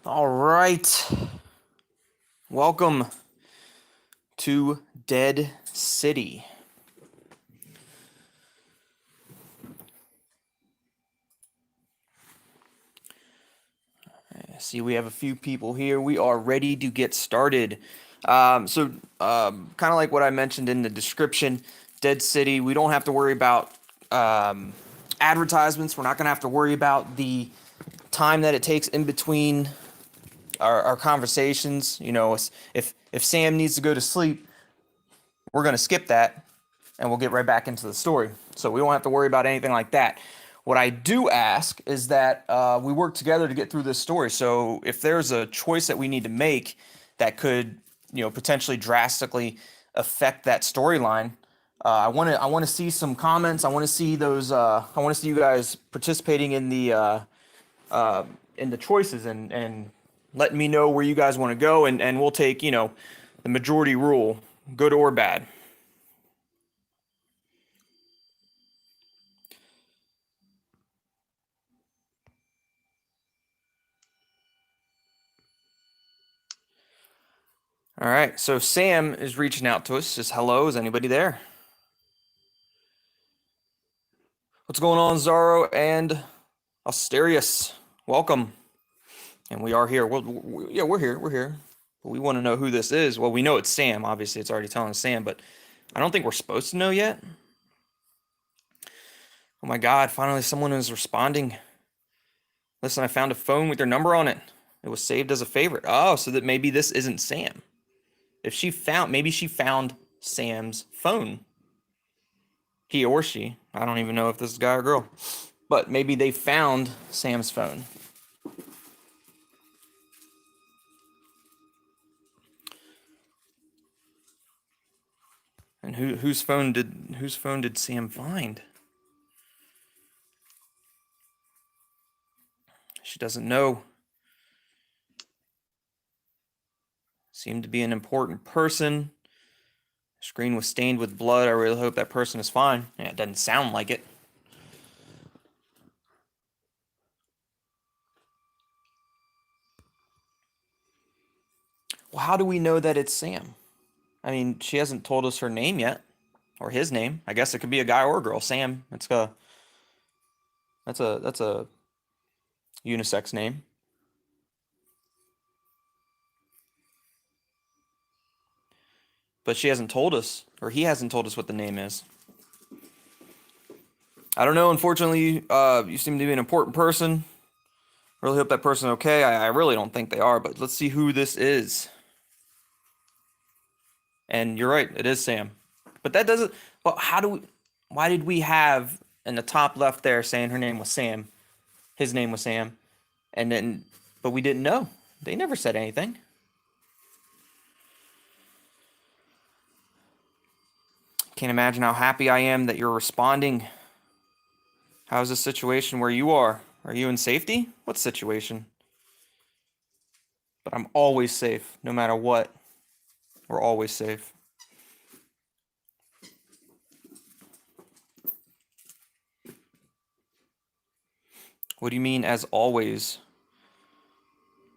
All right. Welcome to Dead City. I see we have a few people here. We are ready to get started. Kind of like what I mentioned in the description, Dead City, we don't have to worry about advertisements. We're not going to have to worry about the time that it takes in between our conversations. You know, if Sam needs to go to sleep, we're going to skip that and we'll get right back into the story. So we don't have to worry about anything like that. What I do ask is that we work together to get through this story. So if there's a choice that we need to make that could, potentially drastically affect that storyline, I want to see some comments. I want to see those. I want to see you guys participating in the choices and letting me know where you guys want to go, and we'll take the majority rule, good or bad. All right, so Sam is reaching out to us. Says hello. Is anybody there? What's going on, Zaro and Asterius? Welcome. And we are here. Yeah, we're here. We're here. But we want to know who this is. Well, we know it's Sam. Obviously, it's already telling us Sam, but I don't think we're supposed to know yet. Oh my God! Finally, someone is responding. Listen, I found a phone with your number on it. It was saved as a favorite. Oh, so that maybe this isn't Sam. Maybe she found Sam's phone. He or she. I don't even know if this is a guy or girl. But maybe they found Sam's phone. And whose phone did Sam find? She doesn't know. Seemed to be an important person. Screen was stained with blood. I really hope that person is fine. Yeah, it doesn't sound like it. Well, how do we know that it's Sam? I mean, she hasn't told us her name yet, or his name. I guess it could be a guy or a girl. Sam. That's a unisex name. But she hasn't told us, or he hasn't told us what the name is. I don't know. Unfortunately, you seem to be an important person. Really hope that person okay. I really don't think they are, but let's see who this is. And you're right, it is Sam. But that doesn't. Well, why did we have in the top left there saying her name was Sam? His name was Sam, and then, but we didn't know. They never said anything. Can't imagine how happy I am that you're responding. How's the situation where you are? Are you in safety? What situation? But I'm always safe, no matter what. We're always safe. What do you mean, as always?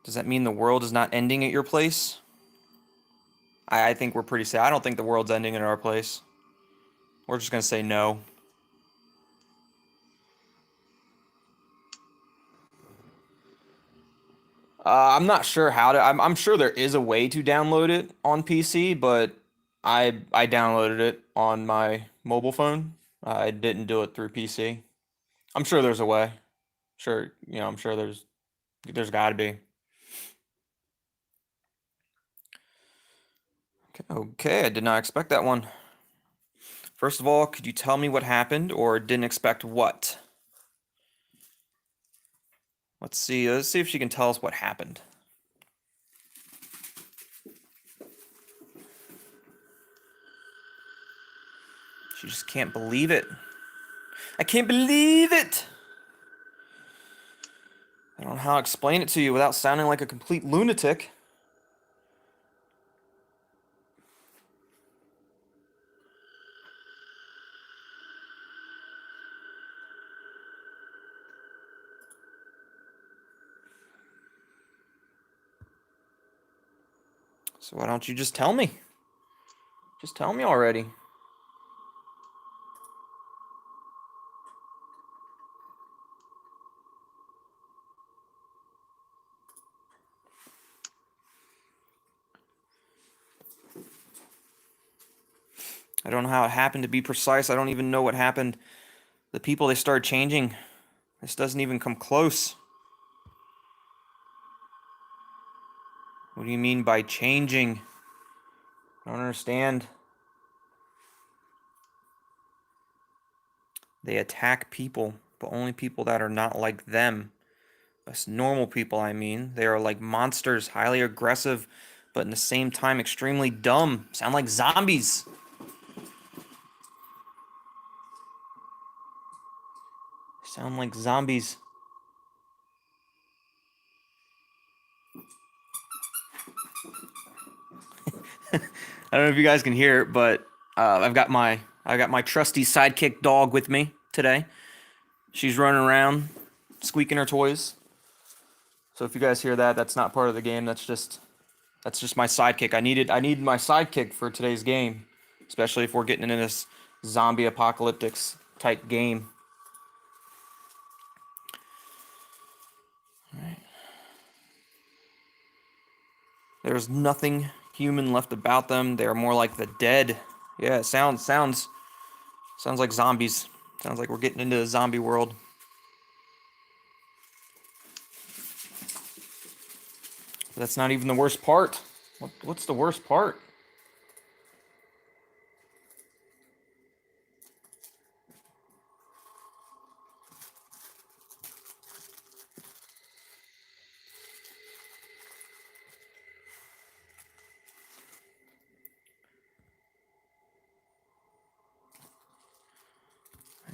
Does that mean the world is not ending at your place? I think we're pretty safe. I don't think the world's ending at our place. We're just going to say no. I'm not sure how to. I'm sure there is a way to download it on PC, but I downloaded it on my mobile phone. I didn't do it through PC. I'm sure there's a way. Sure, I'm sure there's got to be. Okay, I did not expect that one. First of all, could you tell me what happened, or didn't expect what? Let's see. Let's see if she can tell us what happened. She just can't believe it. I can't believe it! I don't know how to explain it to you without sounding like a complete lunatic. So why don't you just tell me? Just tell me already. I don't know how it happened, to be precise. I don't even know what happened. The people, they started changing. This doesn't even come close. What do you mean by changing? I don't understand. They attack people, but only people that are not like them. Us normal people, I mean. They are like monsters, highly aggressive, but in the same time extremely dumb. Sound like zombies. Sound like zombies. I don't know if you guys can hear it, but I've got my trusty sidekick dog with me today. She's running around, squeaking her toys. So if you guys hear that, that's not part of the game. That's just my sidekick. I need my sidekick for today's game, especially if we're getting into this zombie apocalyptic type game. All right. There's nothing human left about them. They are more like the dead. Yeah, it sounds like zombies. Sounds like we're getting into the zombie world. But that's not even the worst part. What's the worst part?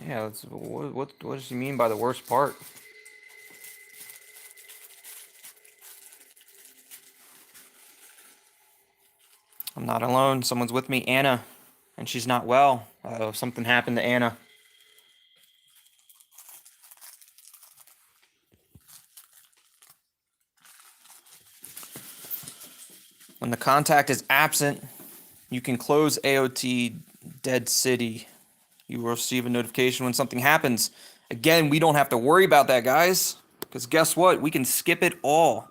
Yeah, what does he mean by the worst part? I'm not alone. Someone's with me, Anna, and she's not well. Something happened to Anna. When the contact is absent, you can close AOT Dead City. You will receive a notification when something happens. Again, we don't have to worry about that, guys, because guess what? We can skip it all.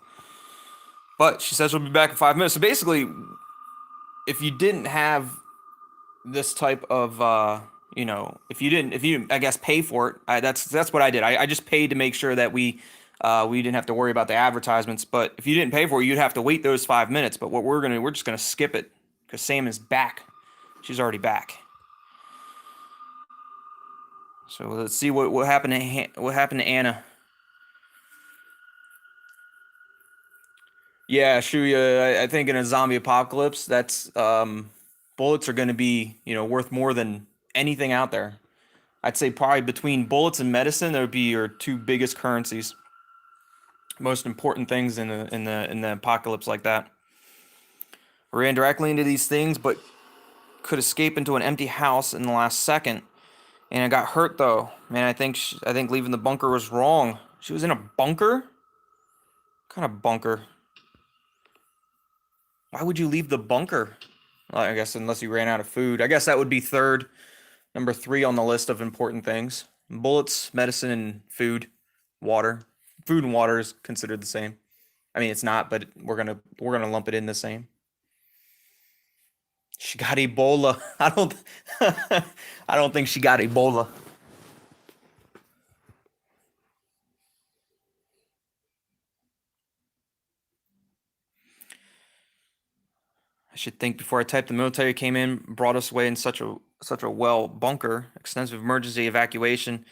But she says she'll be back in 5 minutes. So basically, if you didn't have this type of if you I guess pay for it, that's what I did. I just paid to make sure that we didn't have to worry about the advertisements. But if you didn't pay for it, you'd have to wait those 5 minutes. But we're just gonna skip it because Sam is back. She's already back. So let's see what happened to Anna. Yeah, Shuya, I think in a zombie apocalypse, that's bullets are going to be, worth more than anything out there. I'd say probably between bullets and medicine, that would be your two biggest currencies, most important things in the apocalypse like that. Ran directly into these things, but could escape into an empty house in the last second, and I got hurt though. Man, I think leaving the bunker was wrong. She was in a bunker. What kind of bunker? Why would you leave the bunker? Well, I guess unless you ran out of food. I guess that would be third. Number 3 on the list of important things. Bullets, medicine, and food. Water. Food and water is considered the same. I mean, it's not, but we're gonna lump it in the same. She got Ebola. I don't think she got Ebola. I should think before I typed. The military came in, brought us away in such a well bunker. Extensive emergency evacuation.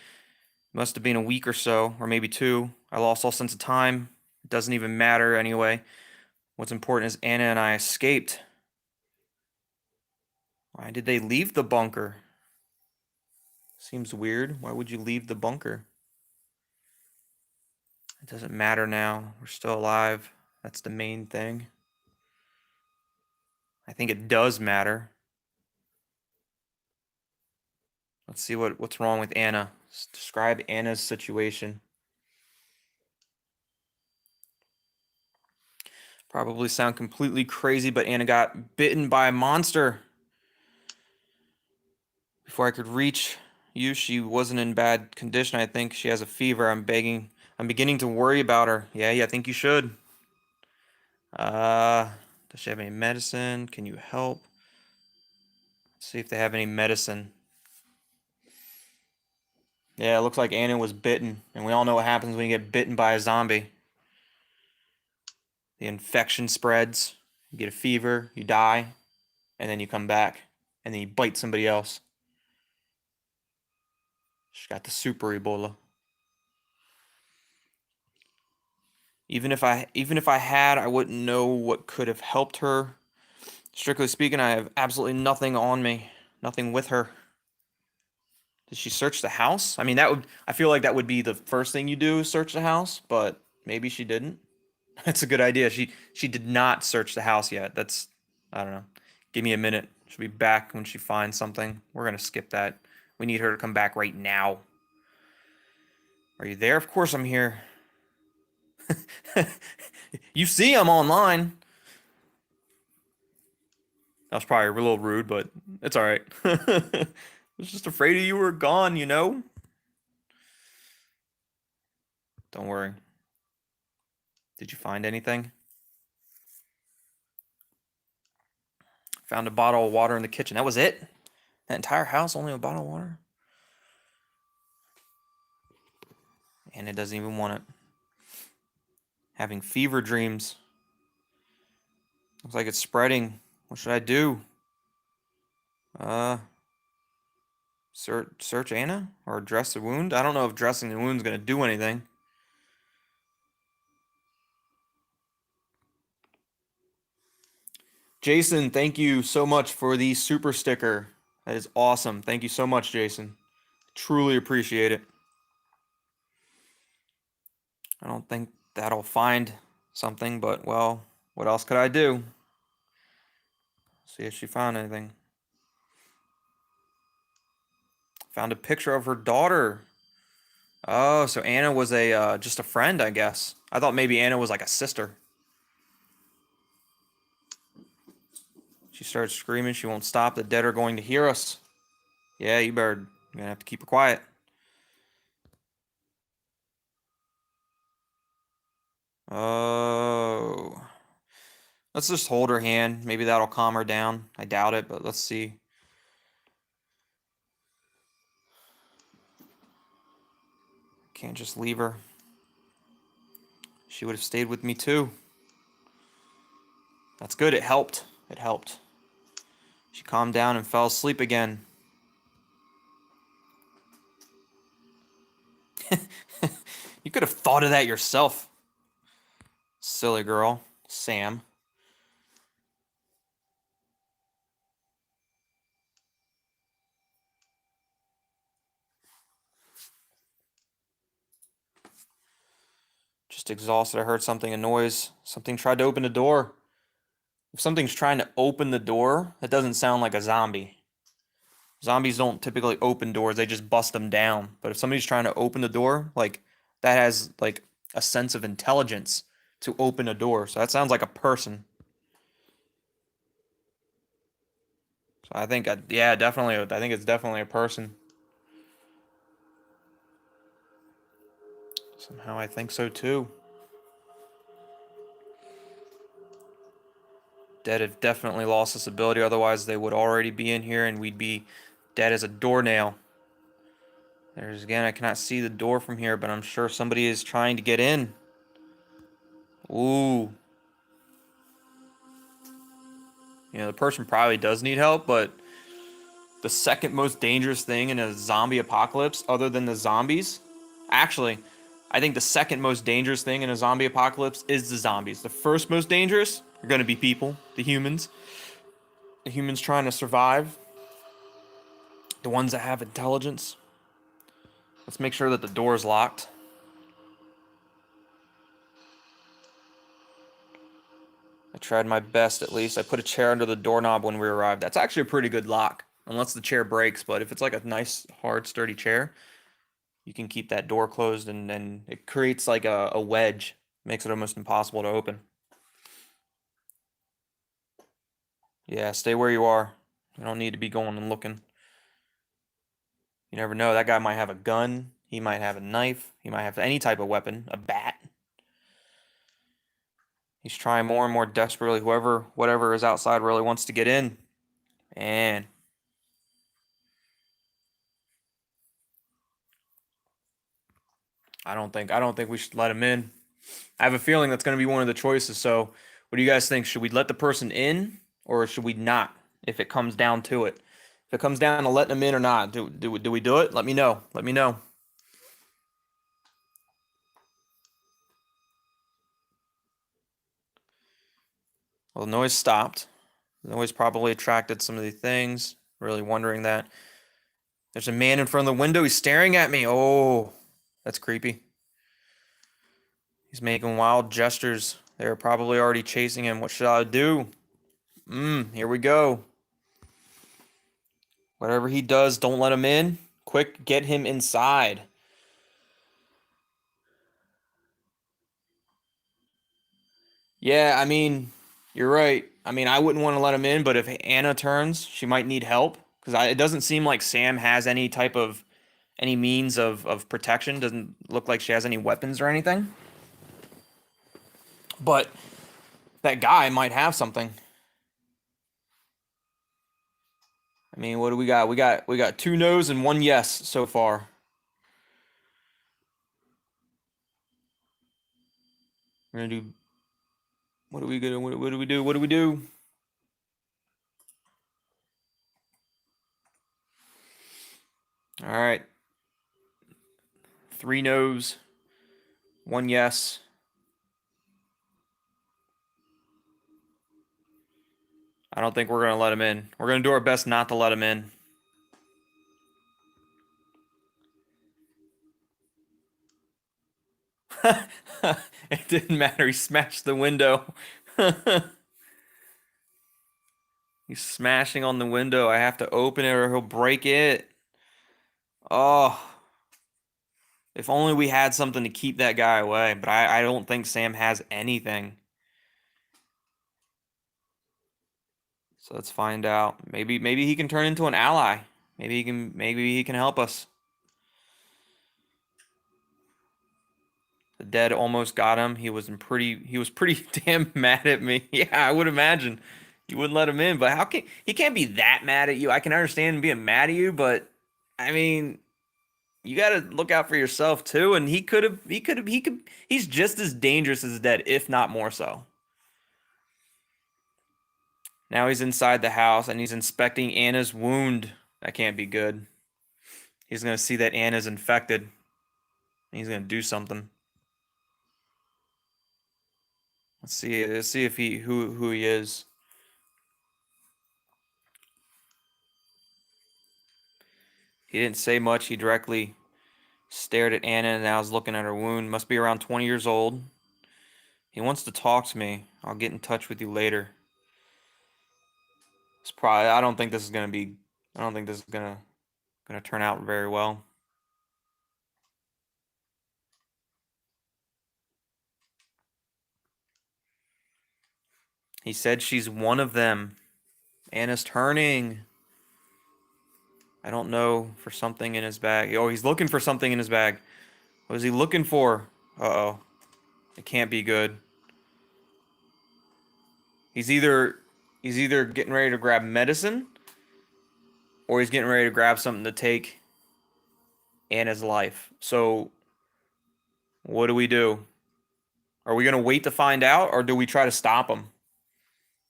Must have been a week or so, or maybe 2. I lost all sense of time. It doesn't even matter anyway. What's important is Anna and I escaped. Why did they leave the bunker? Seems weird. Why would you leave the bunker? It doesn't matter now. We're still alive. That's the main thing. I think it does matter. Let's see what's wrong with Anna. Describe Anna's situation. Probably sound completely crazy, but Anna got bitten by a monster. Before I could reach you, she wasn't in bad condition. I think she has a fever. I'm beginning to worry about her. Yeah, I think you should. Uh, does she have any medicine? Can you help? Let's see if they have any medicine. Yeah, it looks like Anna was bitten, and we all know what happens when you get bitten by a zombie. The infection spreads, you get a fever, you die, and then you come back, and then you bite somebody else. She got the super Ebola. Even if I had, I wouldn't know what could have helped her. Strictly speaking, I have absolutely nothing on me, nothing with her. Did she search the house? I mean, I feel like that would be the first thing you do is search the house, but maybe she didn't. That's a good idea. She did not search the house yet. I don't know. Give me a minute. She'll be back when she finds something. We're gonna skip that. We need her to come back right now. Are you there? Of course I'm here. You see I'm online. That was probably a little rude, but it's all right. I was just afraid of you were gone, you know? Don't worry. Did you find anything? Found a bottle of water in the kitchen. That was it? That entire house, only a bottle of water? And it doesn't even want it. Having fever dreams. Looks like it's spreading. What should I do? Uh, search Anna or dress the wound? I don't know if dressing the wound's gonna do anything. Jason, thank you so much for the super sticker. That is awesome. Thank you so much, Jason. Truly appreciate it. I don't think that'll find something, but well, what else could I do? See if she found anything. Found a picture of her daughter. Oh, so Anna was a just a friend, I guess. I thought maybe Anna was like a sister. She starts screaming. She won't stop. The dead are going to hear us. Yeah, you're gonna have to keep her quiet. Oh. Let's just hold her hand. Maybe that'll calm her down. I doubt it, but let's see. Can't just leave her. She would have stayed with me too. That's good. It helped. It helped. She calmed down and fell asleep again. You could have thought of that yourself. Silly girl. Sam. Just exhausted. I heard something, a noise. Something tried to open the door. If something's trying to open the door, that doesn't sound like a zombie. Zombies don't typically open doors, they just bust them down. But if somebody's trying to open the door, like that has like a sense of intelligence to open a door. So that sounds like a person. So I think, yeah, definitely. I think it's definitely a person. Somehow I think so too. Dead have definitely lost this ability, otherwise they would already be in here and we'd be dead as a doornail. There's again, I cannot see the door from here, but I'm sure somebody is trying to get in. Ooh. You know, the person probably does need help, but the second most dangerous thing in a zombie apocalypse, other than the zombies, actually, I think the second most dangerous thing in a zombie apocalypse is the zombies. The first most dangerous are going to be people, the humans. The humans trying to survive, the ones that have intelligence. Let's make sure that the door is locked. I tried my best at least. I put a chair under the doorknob when we arrived. That's actually a pretty good lock, unless the chair breaks. But if it's like a nice, hard, sturdy chair, you can keep that door closed and then it creates like a wedge. Makes it almost impossible to open. Yeah, stay where you are. You don't need to be going and looking. You never know. That guy might have a gun. He might have a knife. He might have any type of weapon, a bat. He's trying more and more desperately. Whatever is outside really wants to get in. And I don't think we should let him in. I have a feeling that's going to be one of the choices. So, what do you guys think? Should we let the person in or should we not? If it comes down to it, if it comes down to letting them in or not, do we do it? Let me know. Let me know. Well, the noise stopped. The noise probably attracted some of the things. Really wondering that. There's a man in front of the window. He's staring at me. Oh, that's creepy. He's making wild gestures. They're probably already chasing him. What should I do? Here we go. Whatever he does, don't let him in. Quick, get him inside. Yeah, I mean, you're right. I mean, I wouldn't want to let him in, but if Anna turns, she might need help because it doesn't seem like Sam has any means of protection. Doesn't look like she has any weapons or anything. But that guy might have something. I mean, what do we got? We got two no's and one yes so far. We're gonna do. What are we gonna? What do we do? What do we do? All right. Three no's, one yes. I don't think we're gonna let him in. We're gonna do our best not to let him in. It didn't matter. He smashed the window. He's smashing on the window. I have to open it or he'll break it. Oh, if only we had something to keep that guy away. But I don't think Sam has anything. So let's find out. Maybe he can turn into an ally. Maybe he can help us. The dead almost got him. He was pretty damn mad at me. Yeah, I would imagine. You wouldn't let him in, but he can't be that mad at you. I can understand him being mad at you, but I mean, you got to look out for yourself too. And he's just as dangerous as dead, if not more so. Now he's inside the house and he's inspecting Anna's wound. That can't be good. He's gonna see that Anna's infected. He's gonna do something. Let's see. Let's see if who he is. He didn't say much. He directly stared at Anna and now is looking at her wound. Must be around 20 years old. He wants to talk to me. I'll get in touch with you later. It's probably. I don't think this is gonna be. I don't think this is gonna turn out very well. He said she's one of them. Anna's turning. I don't know for something in his bag. Oh, he's looking for something in his bag. What is he looking for? Uh-oh. It can't be good. He's either getting ready to grab medicine or he's getting ready to grab something to take Anna's life. So, what do we do? Are we going to wait to find out or do we try to stop him?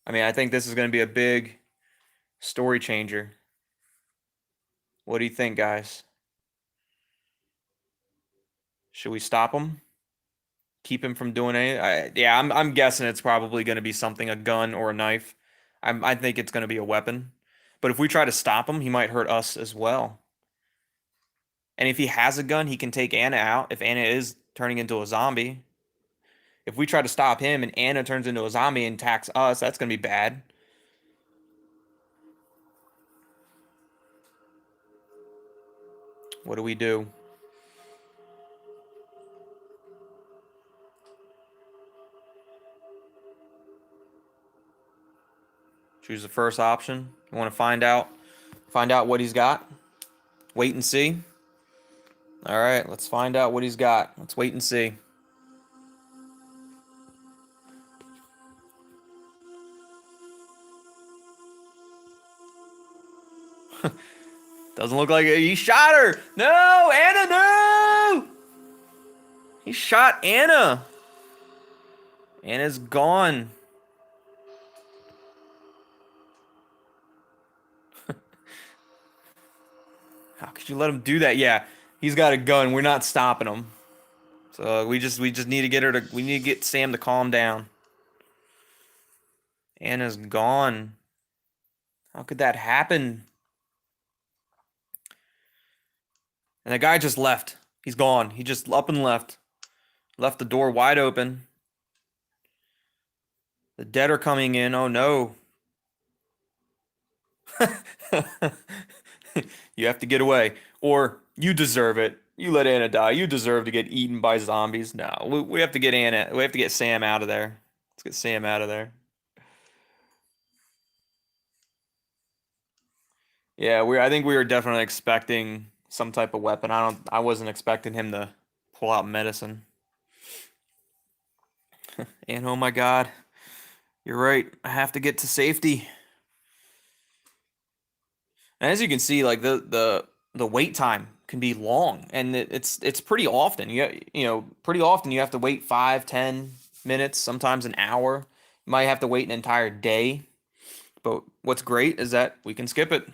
I mean, I think this is going to be a big story changer. What do you think, guys? Should we stop him? Keep him from doing anything? Yeah, I'm guessing it's probably going to be something, a gun or a knife. I think it's going to be a weapon. But if we try to stop him, he might hurt us as well. And if he has a gun, he can take Anna out if Anna is turning into a zombie. If we try to stop him and Anna turns into a zombie and attacks us, that's going to be bad. What do we do? Should Choose the first option. You want to find out what he's got. Wait and see. All right, let's find out what he's got. Let's wait and see. Doesn't look like it. He shot her. No, Anna, no. He shot Anna. Anna's gone. How could you let him do that? Yeah, he's got a gun. We're not stopping him. So we just need to get her to. We need to get Sam to calm down. Anna's gone. How could that happen? And the guy just left. He's gone. He just up and left. Left the door wide open. The dead are coming in. Oh no. You have to get away. Or you deserve it. You let Anna die. You deserve to get eaten by zombies. No, we have to get Anna. We have to get Sam out of there. Let's get Sam out of there. Yeah, I think we were definitely expecting some type of weapon. I wasn't expecting him to pull out medicine. And oh my God, you're right. I have to get to safety. And as you can see, like the wait time can be long, and it's pretty often. Pretty often you have to wait 5, 10 minutes, sometimes an hour. You might have to wait an entire day. But what's great is that we can skip it.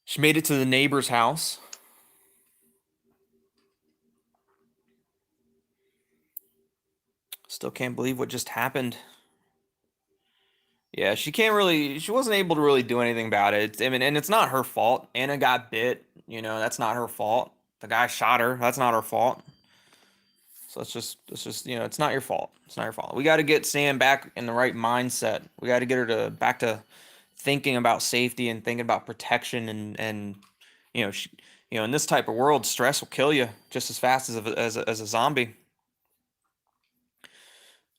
She made it to the neighbor's house. Still can't believe what just happened. Yeah, she wasn't able to really do anything about it. I mean, and it's not her fault. Anna got bit, that's not her fault. The guy shot her, that's not her fault. So it's just, it's not your fault. It's not your fault. We got to get Sam back in the right mindset. We got to get her back to thinking about safety and thinking about protection and she, in this type of world, stress will kill you just as fast as a zombie.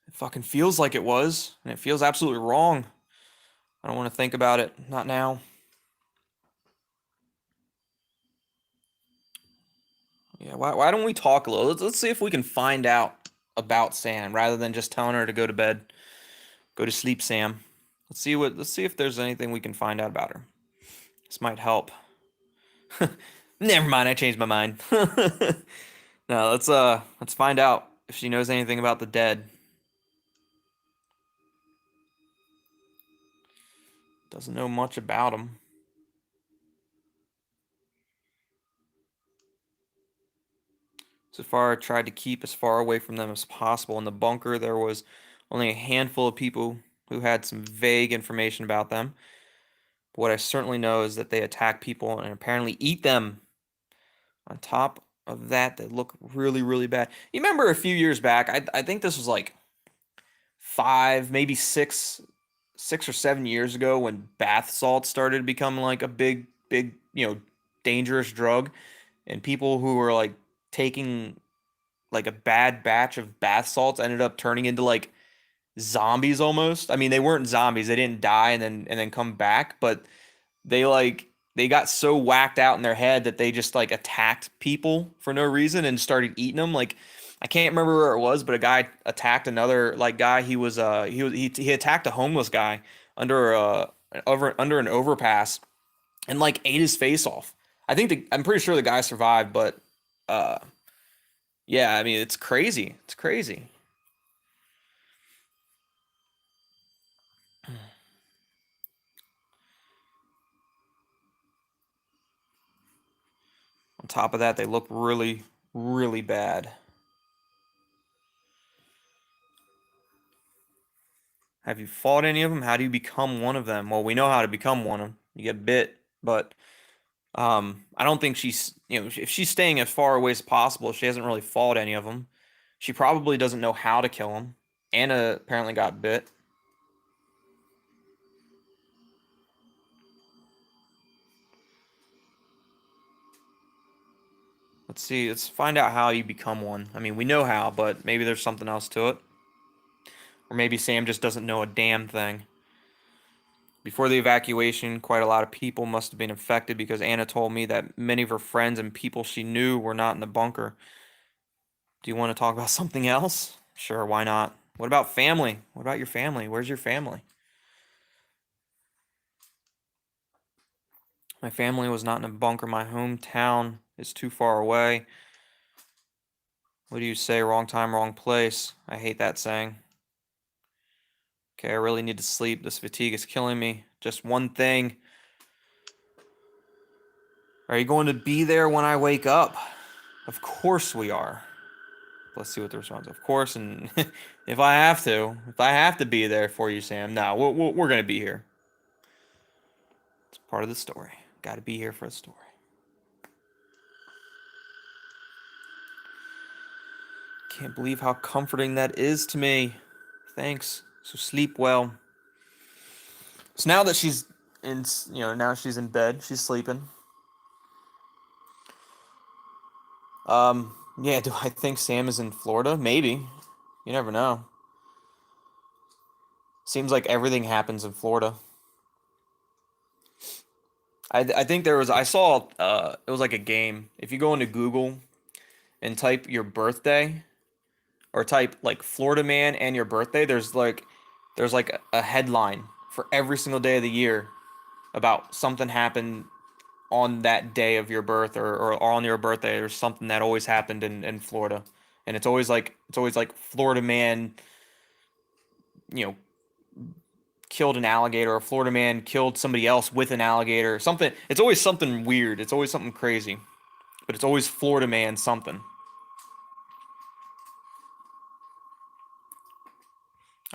It fucking feels like it was, and it feels absolutely wrong. I don't want to think about it. Not now. Yeah, why don't we talk a little? Let's see if we can find out about Sam rather than just telling her to go to bed. Go to sleep, Sam. Let's see if there's anything we can find out about her. This might help. Never mind, I changed my mind. No, let's find out if she knows anything about the dead. Doesn't know much about them. So far, I tried to keep as far away from them as possible. In the bunker, there was only a handful of people who had some vague information about them. But what I certainly know is that they attack people and apparently eat them. On top of that, they look really, really bad. You remember a few years back, I think this was like 5, maybe 6 or 7 years ago when bath salts started to become like a big, big, dangerous drug. And people who were like taking like a bad batch of bath salts ended up turning into like zombies almost. I mean, they weren't zombies. They didn't die and then come back, but they got so whacked out in their head that they just like attacked people for no reason and started eating them. Like I can't remember where it was, but a guy attacked another like guy. He attacked a homeless guy under an overpass and like ate his face off. I'm pretty sure the guy survived, but uh yeah, I mean it's crazy. It's crazy. On top of that, they look really, really bad. Have you fought any of them? How do you become one of them? Well, we know how to become one of them. You get bit, but I don't think if she's staying as far away as possible, she hasn't really fought any of them. She probably doesn't know how to kill them. Anna apparently got bit. Let's see. Let's find out how you become one. I mean, we know how, but maybe there's something else to it. Or maybe Sam just doesn't know a damn thing. Before the evacuation, quite a lot of people must have been infected because Anna told me that many of her friends and people she knew were not in the bunker. Do you want to talk about something else? Sure, why not? What about family? What about your family? Where's your family? My family was not in a bunker. My hometown is too far away. What do you say? Wrong time, wrong place. I hate that saying. Okay, I really need to sleep. This fatigue is killing me. Just one thing. Are you going to be there when I wake up? Of course we are. Let's see what the response is. Of course, and if I have to be there for you, Sam. No, we're going to be here. It's part of the story. Got to be here for the story. Can't believe how comforting that is to me. Thanks. So sleep well. So now that she's now she's in bed, she's sleeping. Yeah, do I think Sam is in Florida? Maybe. You never know. Seems like everything happens in Florida. I think I saw it was like a game. If you go into Google and type your birthday or type like Florida man and your birthday, there's like a headline for every single day of the year about something happened on that day of your birth or on your birthday. There's something that always happened in Florida. And it's always like Florida man, you know, killed an alligator, or Florida man killed somebody else with an alligator. Something. It's always something weird. It's always something crazy. But it's always Florida man something.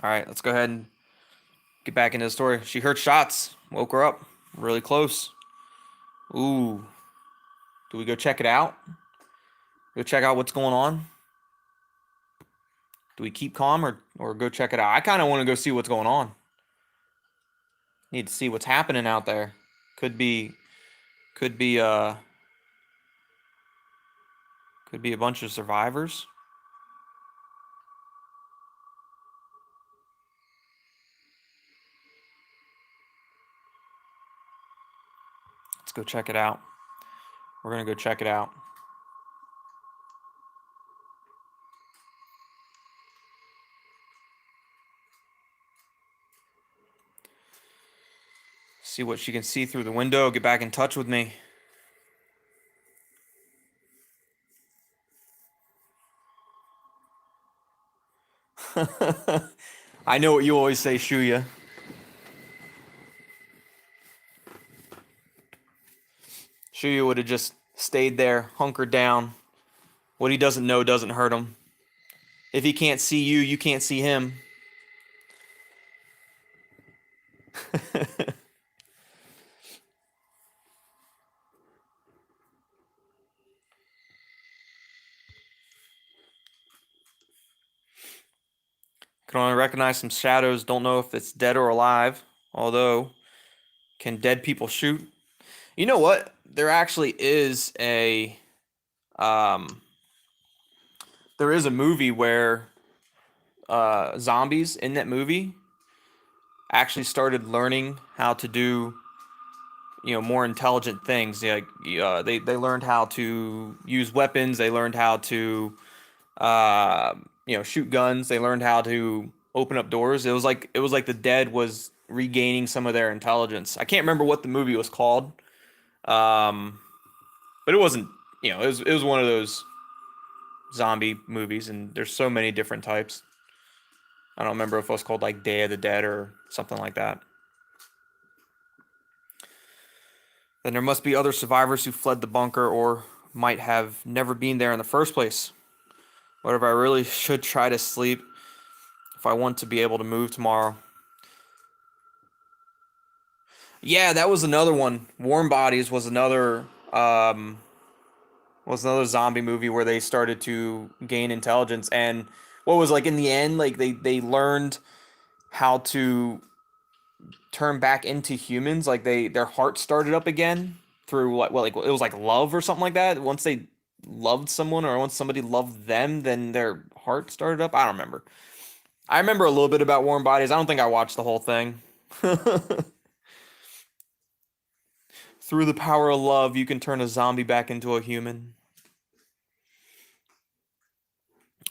All right, let's go ahead and get back into the story. She heard shots, woke her up, really close. Ooh, do we go check it out? Go check out what's going on? Do we keep calm or go check it out? I kind of want to go see what's going on. Need to see what's happening out there. Could be could be uh could be a bunch of survivors. Let's go check it out. We're going to go check it out. See what she can see through the window. Get back in touch with me. I know what you always say, Shuya. Shuya would have just stayed there, hunkered down. What he doesn't know doesn't hurt him. If he can't see you, you can't see him. Can only recognize some shadows. Don't know if it's dead or alive. Although, can dead people shoot? You know what? There actually is um, there is a movie where zombies in that movie actually started learning how to do more intelligent things. Like they learned how to use weapons. They learned how to shoot guns. They learned how to open up doors. It was like the dead was regaining some of their intelligence. I can't remember what the movie was called, um, but it wasn't. It was one of those zombie movies, and there's so many different types. I don't remember if it was called like Day of the Dead or something like that. Then there must be other survivors who fled the bunker or might have never been there in the first place. Whatever, I really should try to sleep if I want to be able to move tomorrow. Yeah, that was another one. Warm Bodies was another zombie movie where they started to gain intelligence, and what was like in the end, like they learned how to turn back into humans. Like their heart started up again through like it was like love or something like that. Once they loved someone or once somebody loved them, then their heart started up. I don't remember. I remember a little bit about Warm Bodies. I don't think I watched the whole thing. Through the power of love, you can turn a zombie back into a human.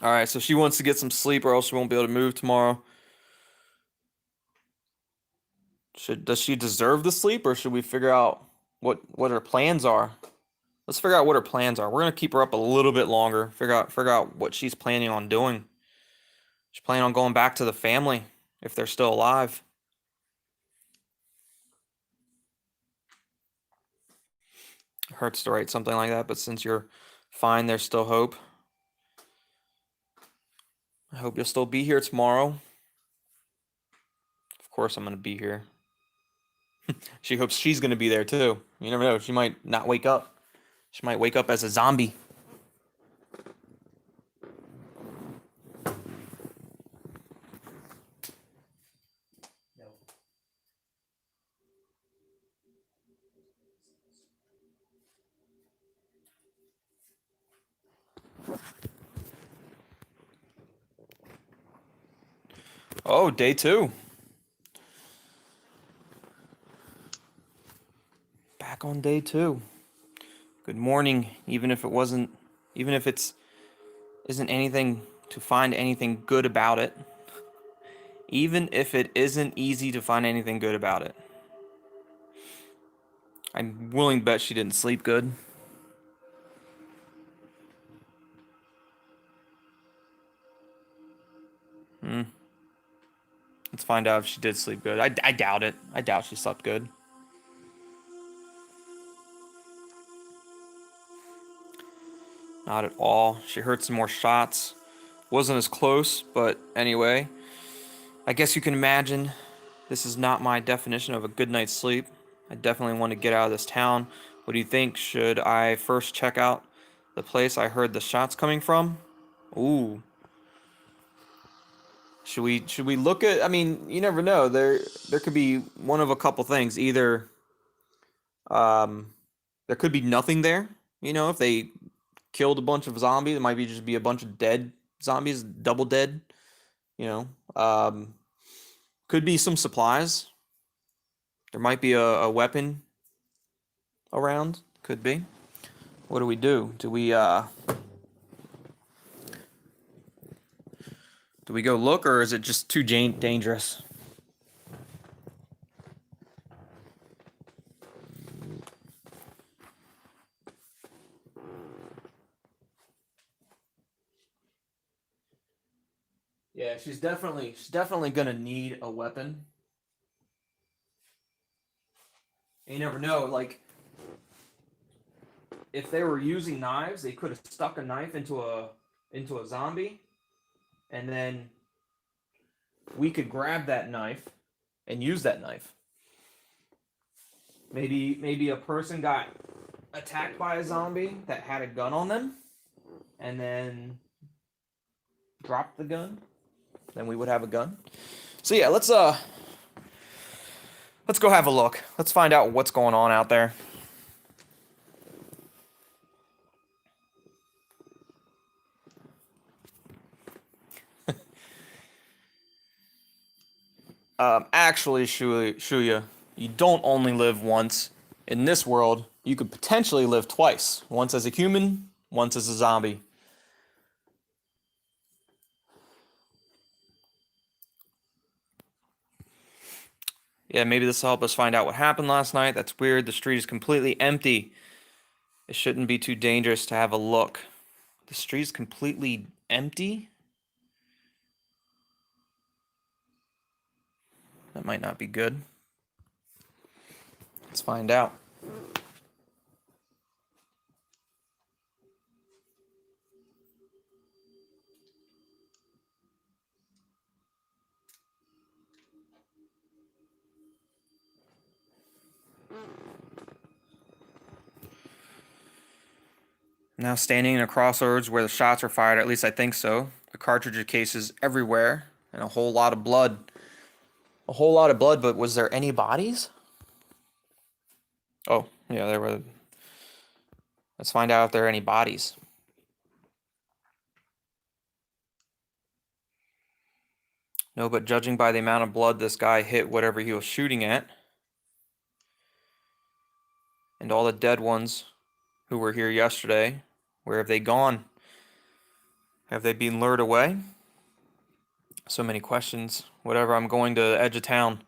All right, so she wants to get some sleep or else she won't be able to move tomorrow. Does she deserve the sleep, or should we figure out what her plans are? Let's figure out what her plans are. We're gonna keep her up a little bit longer. Figure out what she's planning on doing. She's planning on going back to the family if they're still alive. It hurts to write something like that, but since you're fine, there's still hope. I hope you'll still be here tomorrow. Of course, I'm gonna be here. She hopes she's gonna be there too. You never know. She might not wake up. She might wake up as a zombie. Oh, day 2. Back on day 2. Good morning, even if it's isn't anything to find anything good about it. Even if it isn't easy to find anything good about it. I'm willing to bet she didn't sleep good. Let's find out if she did sleep good. I doubt it. I doubt she slept good. Not at all. She heard some more shots. Wasn't as close, but anyway. I guess you can imagine this is not my definition of a good night's sleep. I definitely want to get out of this town. What do you think? Should I first check out the place I heard the shots coming from? Ooh. Should we look at, I mean, you never know. There could be one of a couple things. Either there could be nothing there. If they killed a bunch of zombies, it might just be a bunch of dead zombies, double dead. You know. Could be some supplies. There might be a weapon around. Could be. What do we do? Do we go look, or is it just too dangerous? Yeah, she's definitely gonna need a weapon. You never know. Like, if they were using knives, they could have stuck a knife into a zombie, and then we could grab that knife and use that knife. Maybe a person got attacked by a zombie that had a gun on them, and then dropped the gun. Then we would have a gun. So yeah, let's go have a look. Let's find out what's going on out there. Actually, Shuya, you don't only live once. In this world, you could potentially live twice. Once as a human, once as a zombie. Yeah, maybe this will help us find out what happened last night. That's weird. The street is completely empty. It shouldn't be too dangerous to have a look. The street is completely empty? That might not be good. Let's find out. Now standing in a crossroads where the shots were fired, at least I think so. The cartridge cases everywhere, and a whole lot of blood. A whole lot of blood, but was there any bodies? Oh, yeah, there were. Let's find out if there are any bodies. No, but judging by the amount of blood this guy hit whatever he was shooting at, And all the dead ones who were here yesterday, where have they gone? Have they been lured away? So many questions. Whatever, I'm going to the edge of town.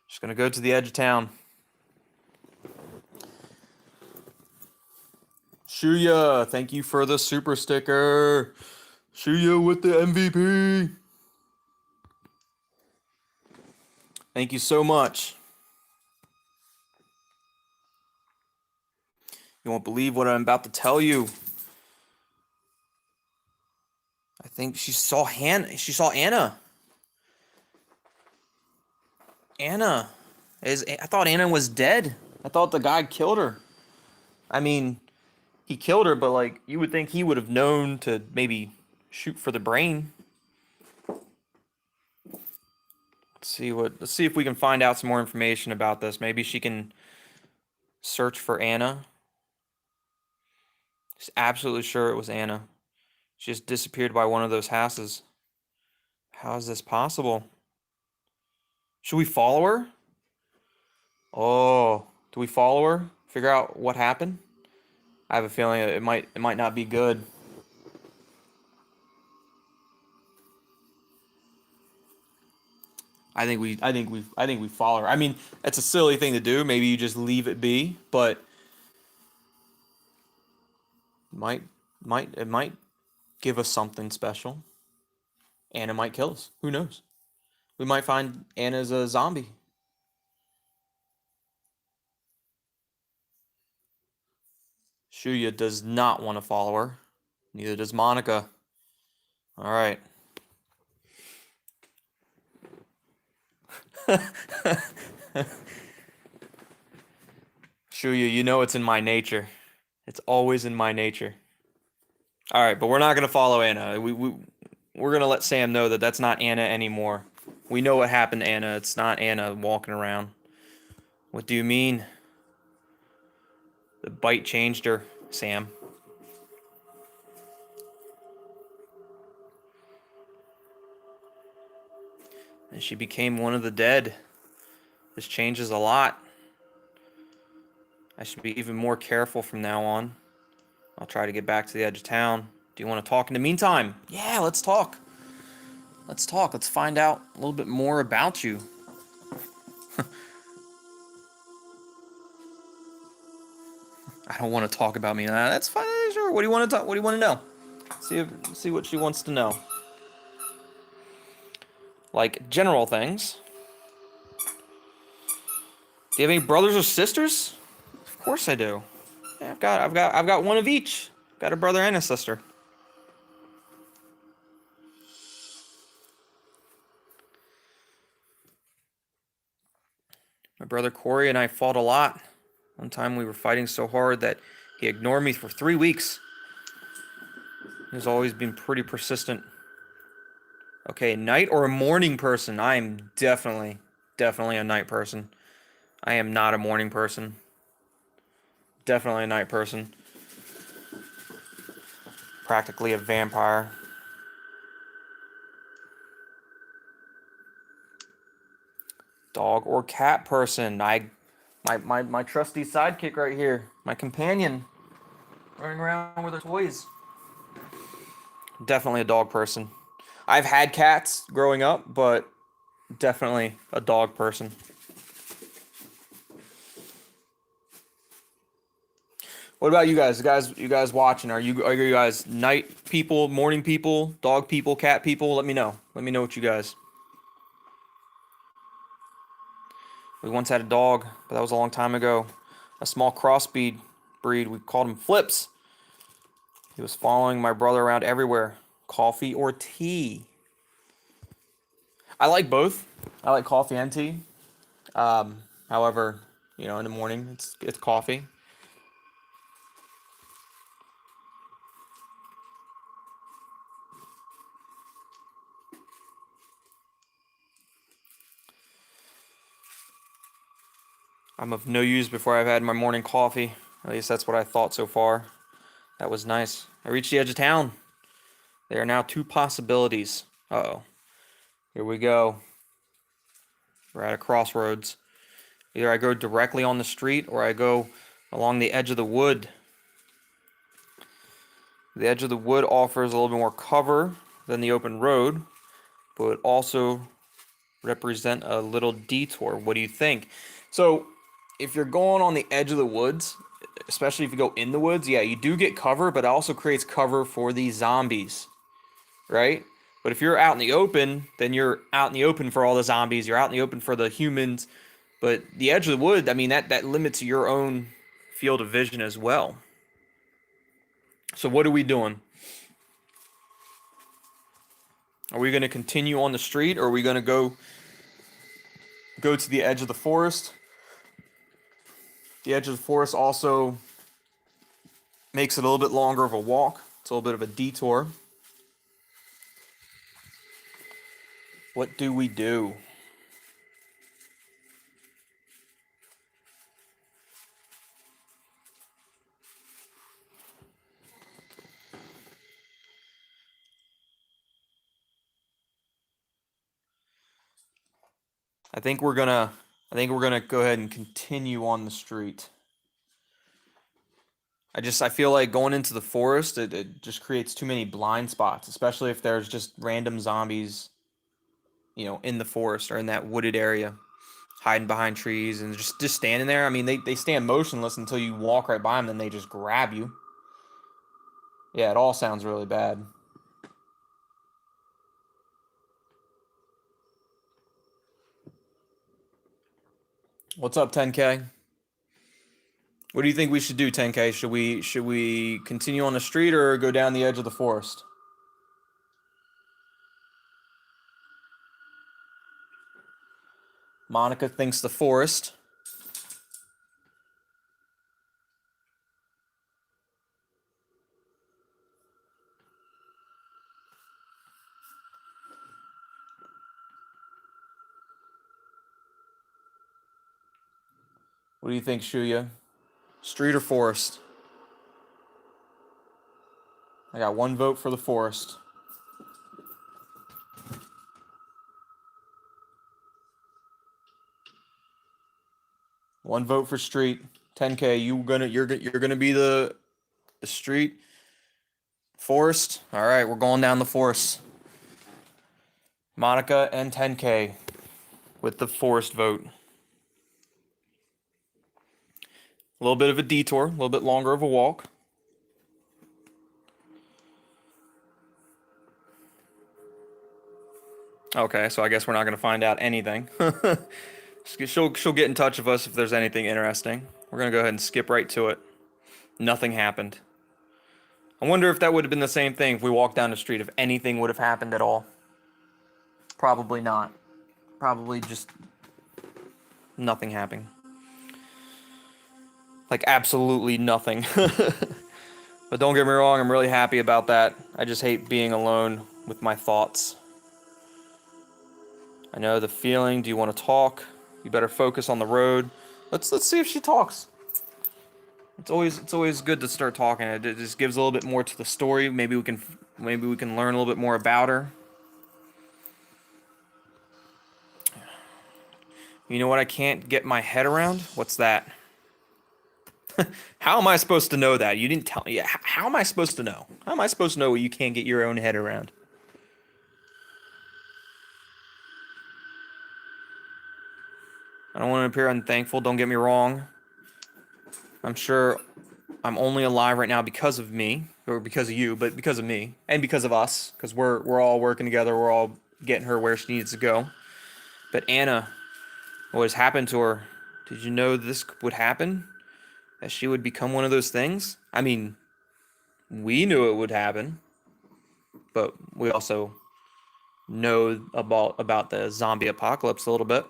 Just gonna go to the edge of town. Shuya, thank you for the super sticker. Shuya with the MVP. Thank you so much. You won't believe what I'm about to tell you. I think she saw Anna. Anna. I thought Anna was dead. I thought the guy killed her. I mean, he killed her, but like you would think he would have known to maybe shoot for the brain. Let's see if we can find out some more information about this. Maybe she can search for Anna. She's absolutely sure it was Anna. She just disappeared by one of those houses. How is this possible? Should we follow her? Oh, do we follow her? Figure out what happened? I have a feeling it might not be good. I think we follow her. I mean, it's a silly thing to do. Maybe you just leave it be, but it might give us something special. Anna might kill us. Who knows? We might find Anna's a zombie. Shuya does not want to follow her. Neither does Monica. All right. Shuya, you know it's in my nature. It's always in my nature. All right, but we're not gonna follow Anna. We're gonna let Sam know that that's not Anna anymore. We know what happened to Anna. It's not Anna walking around. What do you mean? The bite changed her, Sam. And she became one of the dead. This changes a lot. I should be even more careful from now on. I'll try to get back to the edge of town. Do you want to talk in the meantime? Yeah, let's talk. Let's talk. Let's find out a little bit more about you. I don't want to talk about me. That's fine. Sure. What do you want to talk? What do you want to know? See what she wants to know. Like general things. Do you have any brothers or sisters? Of course I do. Yeah, I've got one of each. Got a brother and a sister. My brother Corey and I fought a lot. One time we were fighting so hard that he ignored me for 3 weeks. He's always been pretty persistent. Okay, night or a morning person? I am definitely a night person. I am not a morning person. Definitely a night person. Practically a vampire. Dog or cat person? My trusty sidekick right here. My companion. Running around with her toys. Definitely a dog person. I've had cats growing up, but definitely a dog person. What about you guys? You guys watching? Are you guys night people, morning people, dog people, cat people? Let me know. Let me know what you guys. We once had a dog, but that was a long time ago. A small crossbreed breed. We called him Flips. He was following my brother around everywhere. Coffee or tea? I like both. I like coffee and tea. However, in the morning it's coffee. I'm of no use before I've had my morning coffee. At least that's what I thought so far. That was nice. I reached the edge of town. There are now 2 possibilities. Uh-oh. Here we go. We're at a crossroads. Either I go directly on the street or I go along the edge of the wood. The edge of the wood offers a little bit more cover than the open road, but would also represent a little detour. What do you think? So, if you're going on the edge of the woods, especially if you go in the woods, yeah, you do get cover, but it also creates cover for these zombies, right? But if you're out in the open, then you're out in the open for all the zombies. You're out in the open for the humans. But the edge of the wood, I mean, that limits your own field of vision as well. So what are we doing? Are we going to continue on the street, or are we going to go to the edge of the forest? The edge of the forest also makes it a little bit longer of a walk. It's a little bit of a detour. What do we do? I think we're gonna go ahead and continue on the street. I feel like going into the forest, it just creates too many blind spots, especially if there's just random zombies, in the forest or in that wooded area, hiding behind trees and just standing there. I mean, they stand motionless until you walk right by them, then they just grab you. Yeah, it all sounds really bad. What's up, 10K? What do you think we should do, 10K? Should we continue on the street or go down the edge of the forest? Monica thinks the forest. What do you think, Shuya? Street or forest? I got one vote for the forest. One vote for street. 10K. You're gonna be the street. Forest. All right, we're going down the forest. Monica and 10K with the forest vote. A little bit of a detour, a little bit longer of a walk. Okay, so I guess we're not gonna find out anything. She'll get in touch with us if there's anything interesting. We're gonna go ahead and skip right to it. Nothing happened. I wonder if that would have been the same thing if we walked down the street, if anything would have happened at all. Probably not. Probably just nothing happening. Like absolutely nothing. But don't get me wrong, I'm really happy about that. I just hate being alone with my thoughts. I know the feeling. Do you want to talk? You better focus on the road. Let's see if she talks. It's always good to start talking. It just gives a little bit more to the story. Maybe we can learn a little bit more about her. You know what I can't get my head around? What's that? How am I supposed to know that? You didn't tell me. How am I supposed to know? How am I supposed to know what you can't get your own head around? I don't want to appear unthankful. Don't get me wrong. I'm sure I'm only alive right now because of me, or because of you, but because of me and because of us, because we're all working together. We're all getting her where she needs to go. But Anna, what has happened to her? Did you know this would happen? That she would become one of those things? I mean, we knew it would happen, but we also know about the zombie apocalypse a little bit.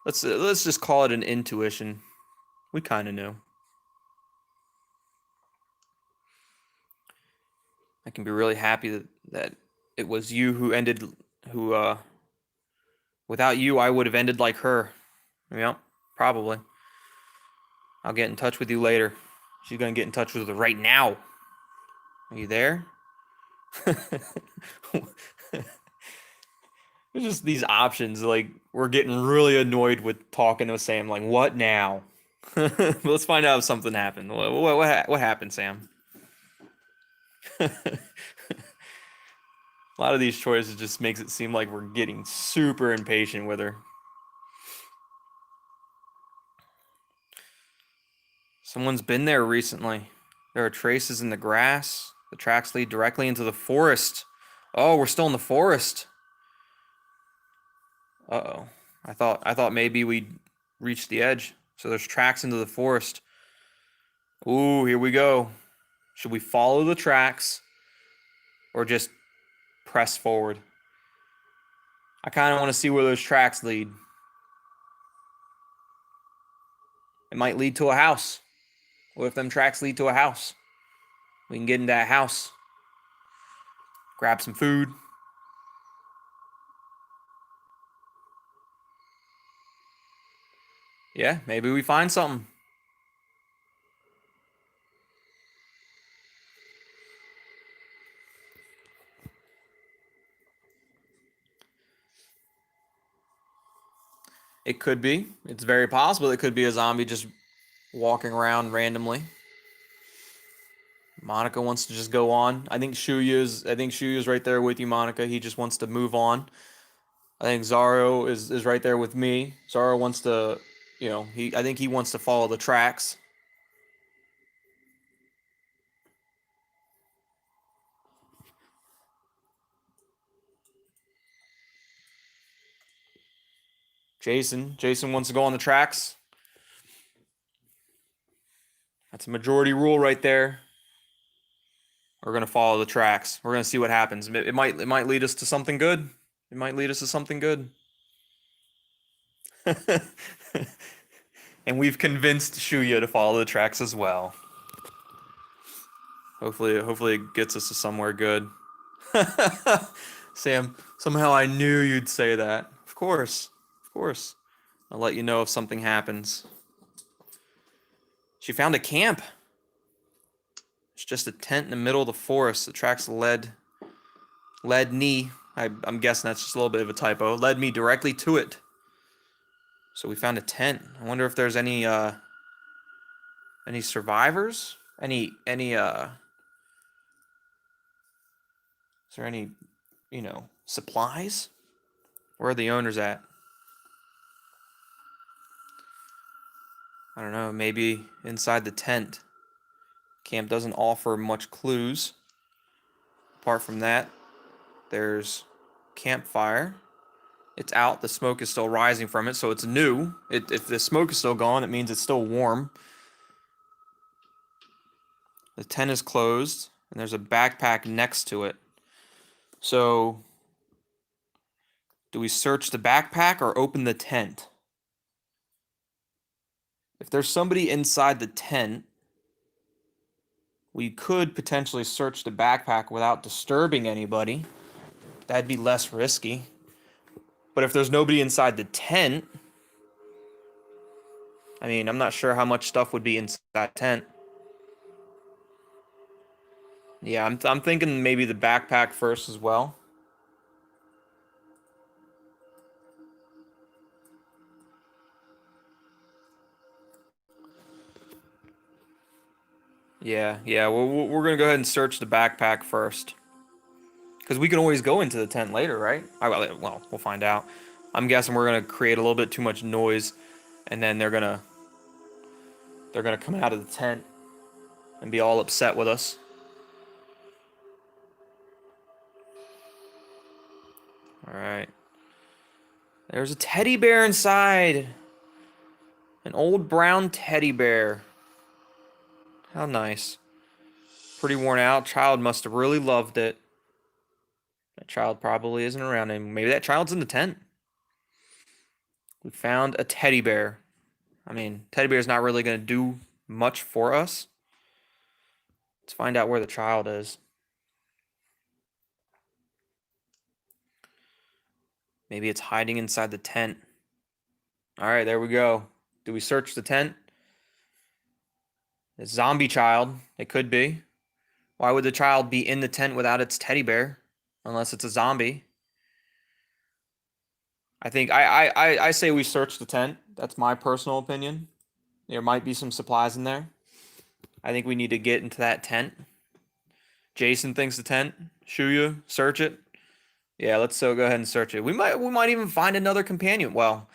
Let's just call it an intuition. We kind of knew. I can be really happy that it was you who ended who without you I would have ended like her. Yeah, probably. I'll get in touch with you later. She's gonna get in touch with her right now. Are you there? There's just these options. Like we're getting really annoyed with talking to Sam. Like, what now? Let's find out if something happened. What happened, Sam? A lot of these choices just makes it seem like we're getting super impatient with her. Someone's been there recently. There are traces in the grass. The tracks lead directly into the forest. Oh, we're still in the forest. Uh-oh. I thought maybe we'd reached the edge. So there's tracks into the forest. Ooh, here we go. Should we follow the tracks or just press forward? I kind of want to see where those tracks lead. It might lead to a house. What if them tracks lead to a house? We can get into that house, grab some food. Yeah, maybe we find something. It could be. It's very possible it could be a zombie just walking around randomly. Monica wants to just go on. I think Shuya's right there with you, Monica. He just wants to move on. I think Zaro is right there with me. Zaro wants to, I think he wants to follow the tracks. Jason wants to go on the tracks. That's a majority rule right there. We're gonna follow the tracks. We're gonna see what happens. It might lead us to something good. It might lead us to something good. And we've convinced Shuya to follow the tracks as well. Hopefully it gets us to somewhere good. Sam, somehow I knew you'd say that. Of course. Of course. I'll let you know if something happens. She found a camp. It's just a tent in the middle of the forest. The tracks led me. I'm guessing that's just a little bit of a typo. Led me directly to it. So we found a tent. I wonder if there's any survivors? Is there any, supplies? Where are the owners at? I don't know, maybe inside the tent. Camp doesn't offer much clues. Apart from that, there's campfire. It's out. The smoke is still rising from it, so it's new. If the smoke is still gone, it means it's still warm. The tent is closed, and there's a backpack next to it. So, do we search the backpack or open the tent? If there's somebody inside the tent, we could potentially search the backpack without disturbing anybody. That'd be less risky. But if there's nobody inside the tent, I mean, I'm not sure how much stuff would be inside that tent. Yeah, I'm thinking maybe the backpack first as well. Yeah. We're gonna go ahead and search the backpack first, because we can always go into the tent later, right? Well, we'll find out. I'm guessing we're gonna create a little bit too much noise, and then they're gonna come out of the tent and be all upset with us. All right. There's a teddy bear inside. An old brown teddy bear. How nice. Pretty worn out. Child must have really loved it. That child probably isn't around anymore. Maybe that child's in the tent. We found a teddy bear. I mean, teddy bear's not really going to do much for us. Let's find out where the child is. Maybe it's hiding inside the tent. All right, there we go. Do we search the tent? A zombie child. It could be. Why would the child be in the tent without its teddy bear? Unless it's a zombie. I think I say we search the tent. That's my personal opinion. There might be some supplies in there. I think we need to get into that tent. Jason thinks the tent. Shuya, search it. Yeah, let's go ahead and search it. We might even find another companion. Well,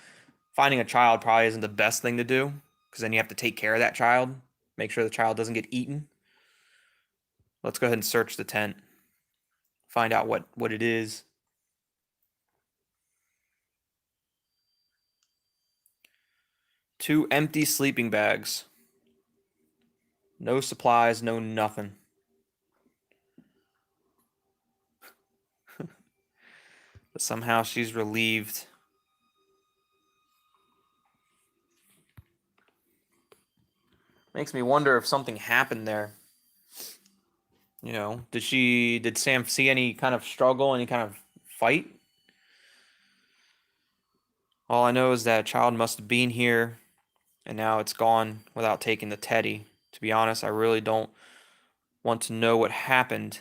finding a child probably isn't the best thing to do because then you have to take care of that child, make sure the child doesn't get eaten. Let's go ahead and search the tent. Find out what it is. Two empty sleeping bags. No supplies, no nothing. But somehow she's relieved. Makes me wonder if something happened there. You know, did Sam see any kind of struggle, any kind of fight? All I know is that a child must have been here and now it's gone without taking the teddy. To be honest, I really don't want to know what happened.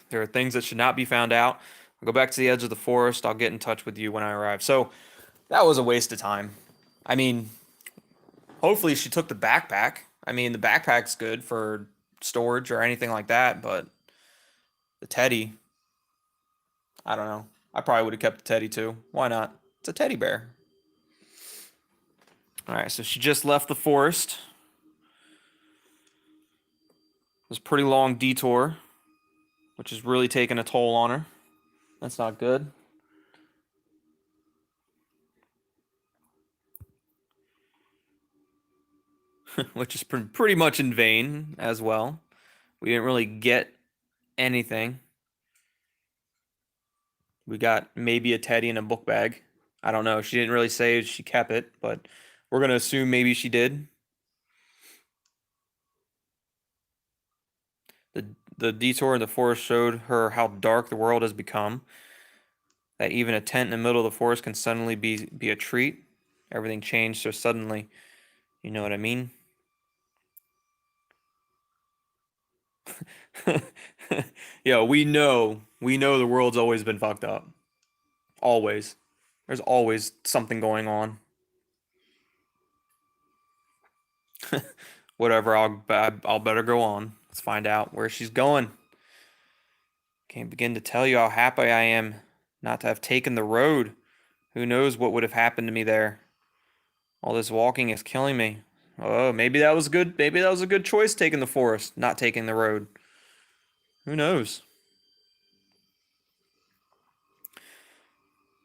There are things that should not be found out. I'll go back to the edge of the forest. I'll get in touch with you when I arrive. So that was a waste of time. I mean, hopefully she took the backpack. I mean, the backpack's good for storage or anything like that, but the teddy, I don't know. I probably would have kept the teddy too. Why not? It's a teddy bear. All right, so she just left the forest. It was a pretty long detour, which is really taking a toll on her. That's not good. Which is pretty much in vain as well. We didn't really get anything. We got maybe a teddy in a book bag. I don't know. She didn't really say she kept it, but we're going to assume maybe she did. The detour in the forest showed her how dark the world has become. That even a tent in the middle of the forest can suddenly be a treat. Everything changed so suddenly. You know what I mean? Yo, we know the world's always been fucked up. Always. There's always something going on. Whatever, I'll better go on. Let's find out where she's going. Can't begin to tell you how happy I am not to have taken the road. Who knows what would have happened to me there? All this walking is killing me. Oh, maybe that was good. Maybe that was a good choice taking the forest, not taking the road. Who knows?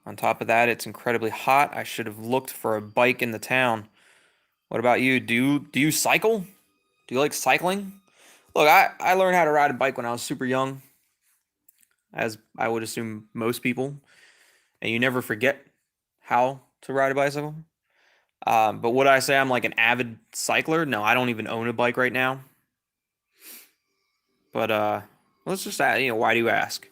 On top of that, it's incredibly hot. I should have looked for a bike in the town. What about you? Do you cycle? Do you like cycling? Look, I learned how to ride a bike when I was super young, as I would assume most people, and you never forget how to ride a bicycle. But would I say I'm like an avid cycler? No, I don't even own a bike right now. But let's just ask, why do you ask?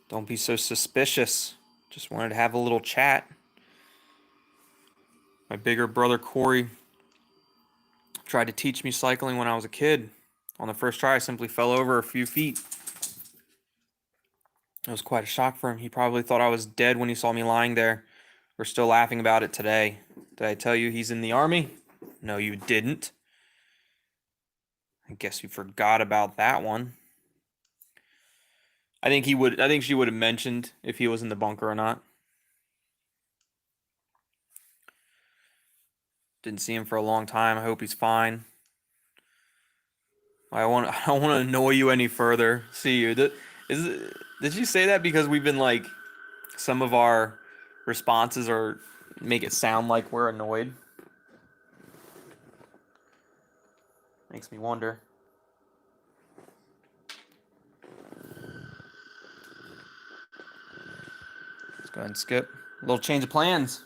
Don't be so suspicious. Just wanted to have a little chat. My bigger brother Corey tried to teach me cycling when I was a kid. On the first try, I simply fell over a few feet. It was quite a shock for him. He probably thought I was dead when he saw me lying there. We're still laughing about it today. Did I tell you he's in the army? No, you didn't. I guess you forgot about that one. I think she would have mentioned if he was in the bunker or not. Didn't see him for a long time. I hope he's fine. I don't want to annoy you any further. See you. Did you say that because we've been like some of our responses are make it sound like we're annoyed? Makes me wonder. Let's go ahead and skip. A little change of plans.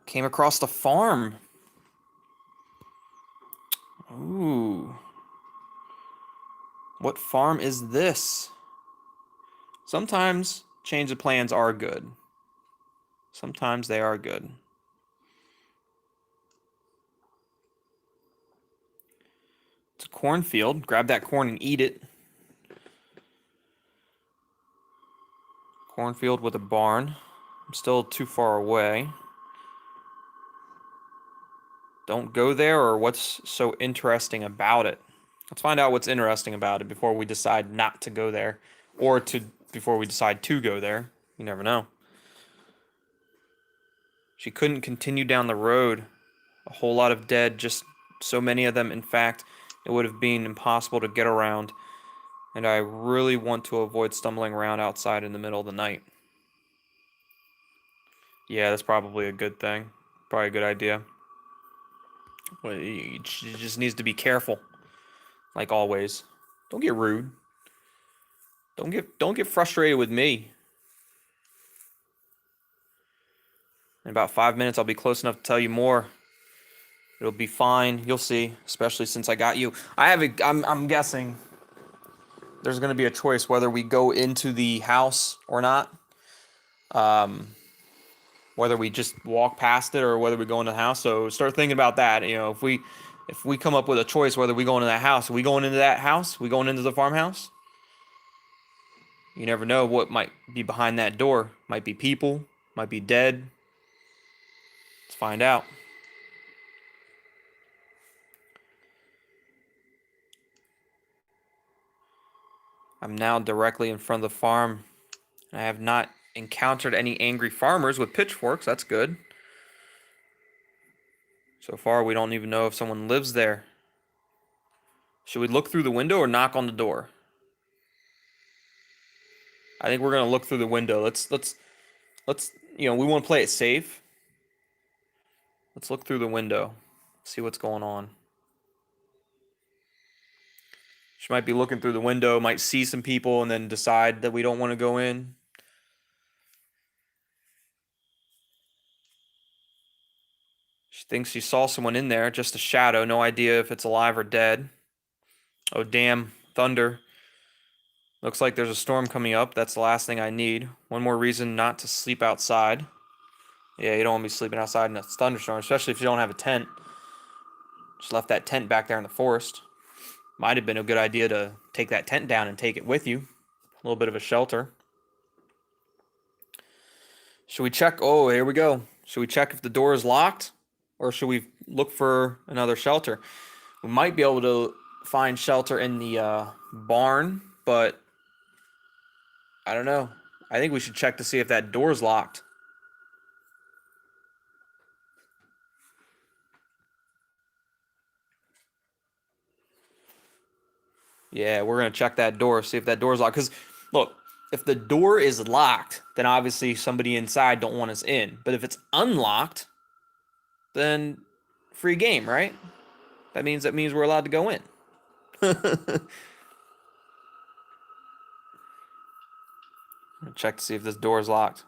Came across the farm. Ooh. What farm is this? Sometimes change of plans are good. Sometimes they are good. cornfield. Grab that corn and eat it. Cornfield with a barn. I'm still too far away. Don't go there, or what's so interesting about it? Let's find out what's interesting about it before we decide not to go there, or before we decide to go there. You never know. She couldn't continue down the road. A whole lot of dead, just so many of them. In fact, it would have been impossible to get around, and I really want to avoid stumbling around outside in the middle of the night. Yeah, that's probably a good thing. Probably a good idea. Well, she just needs to be careful, like always. Don't get rude. Don't get frustrated with me. In about 5 minutes, I'll be close enough to tell you more. It'll be fine. You'll see, especially since I got you. I'm guessing there's going to be a choice whether we go into the house or not. Whether we just walk past it or whether we go into the house. So start thinking about that. You know, if we come up with a choice whether we go into that house, are we going into that house? We going into the farmhouse? You never know what might be behind that door. Might be people, might be dead. Let's find out. I'm now directly in front of the farm. I have not encountered any angry farmers with pitchforks. That's good. So far, we don't even know if someone lives there. Should we look through the window or knock on the door? I think we're gonna look through the window. Let's we want to play it safe. Let's look through the window. See what's going on. She might be looking through the window, might see some people, and then decide that we don't want to go in. She thinks she saw someone in there, just a shadow, no idea if it's alive or dead. Oh, damn, thunder. Looks like there's a storm coming up. That's the last thing I need. One more reason not to sleep outside. Yeah, you don't want to be sleeping outside in a thunderstorm, especially if you don't have a tent. Just left that tent back there in the forest. Might have been a good idea to take that tent down and take it with you. A little bit of a shelter. Should we check? Oh, here we go. Should we check if the door is locked? Or should we look for another shelter? We might be able to find shelter in the barn, but I don't know. I think we should check to see if that door's locked. Yeah, we're going to check that door, see if that door's locked. Because, look, if the door is locked, then obviously somebody inside don't want us in. But if it's unlocked, then free game, right? That means we're allowed to go in. Check to see if this door is locked.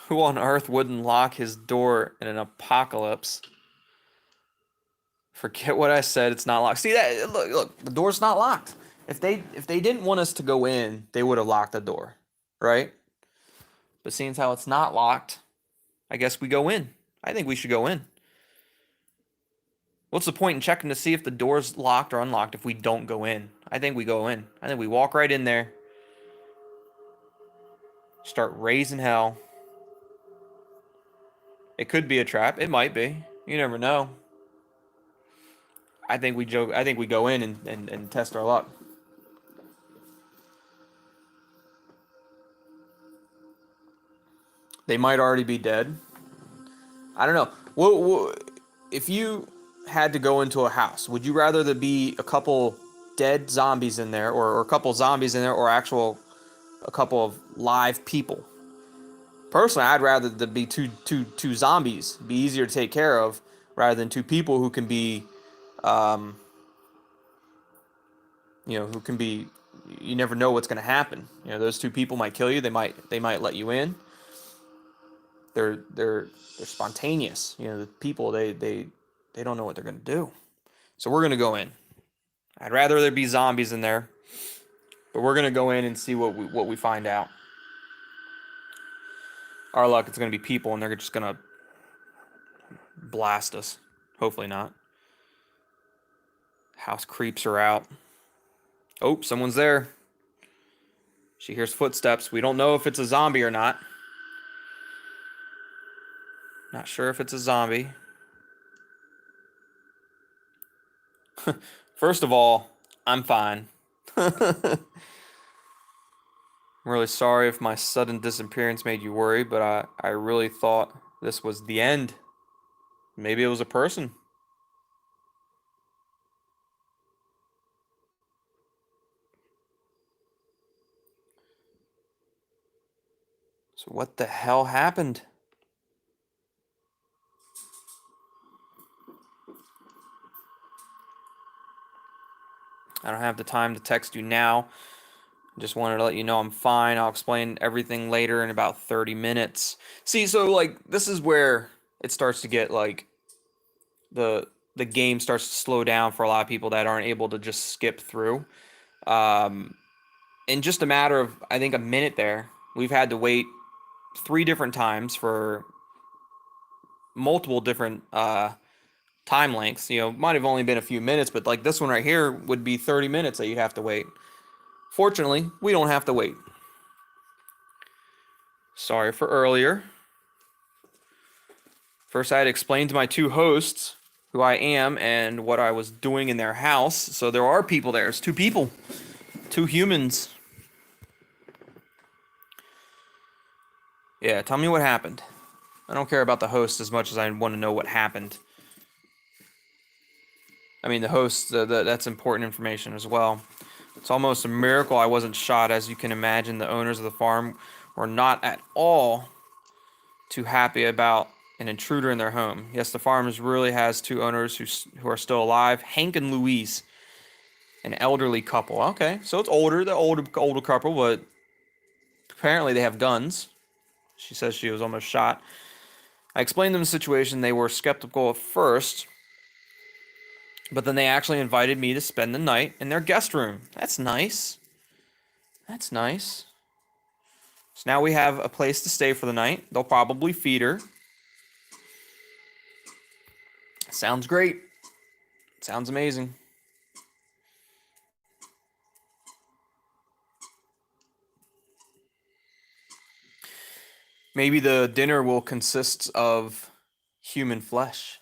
Who on earth wouldn't lock his door in an apocalypse? Forget what I said. It's not locked. See that? Look. The door's not locked. If they didn't want us to go in, they would have locked the door, right? But seeing as how it's not locked, I guess we go in. I think we should go in. What's the point in checking to see if the door's locked or unlocked if we don't go in? I think we go in. I think we walk right in there. Start raising hell. It could be a trap. It might be. You never know. I think we go in and test our luck. They might already be dead. I don't know. If you had to go into a house, would you rather there be a couple dead zombies in there, or a couple zombies in there, or a couple of live people? Personally, I'd rather there be two zombies. It'd be easier to take care of rather than two people who can be, um, who can be. You never know what's going to happen. Those two people might kill you. They might let you in. They're spontaneous. The people they don't know what they're gonna do. So we're gonna go in. I'd rather there be zombies in there, but we're gonna go in and see what we find out. Our luck, it's gonna be people, and they're just gonna blast us. Hopefully not. House creeps are out. Oh, someone's there. She hears footsteps. We don't know if it's a zombie or not. Not sure if it's a zombie. First of all, I'm fine. I'm really sorry if my sudden disappearance made you worry, but I really thought this was the end. Maybe it was a person. So what the hell happened? I don't have the time to text you now. I just wanted to let you know I'm fine. I'll explain everything later in about 30 minutes. See, so like this is where it starts to get like the game starts to slow down for a lot of people that aren't able to just skip through. Um, in just a matter of I think a minute there, we've had to wait 3 different times for multiple different time lengths. Might have only been a few minutes, but like this one right here would be 30 minutes that you have to wait. Fortunately, we don't have to wait. Sorry for earlier. First, I had to explain to my two hosts who I am and what I was doing in their house. So there are people there. It's 2 people, 2 humans. Yeah, tell me what happened. I don't care about the host as much as I want to know what happened. I mean, the host, that's important information as well. It's almost a miracle I wasn't shot. As you can imagine, the owners of the farm were not at all too happy about an intruder in their home. Yes, the farm really has 2 owners who are still alive, Hank and Louise, an elderly couple. Okay, so it's the older couple, but apparently they have guns. She says she was almost shot. I explained them the situation. They were skeptical at first, but then they actually invited me to spend the night in their guest room. That's nice. That's nice. So now we have a place to stay for the night. They'll probably feed her. Sounds great. Sounds amazing. Maybe the dinner will consist of human flesh.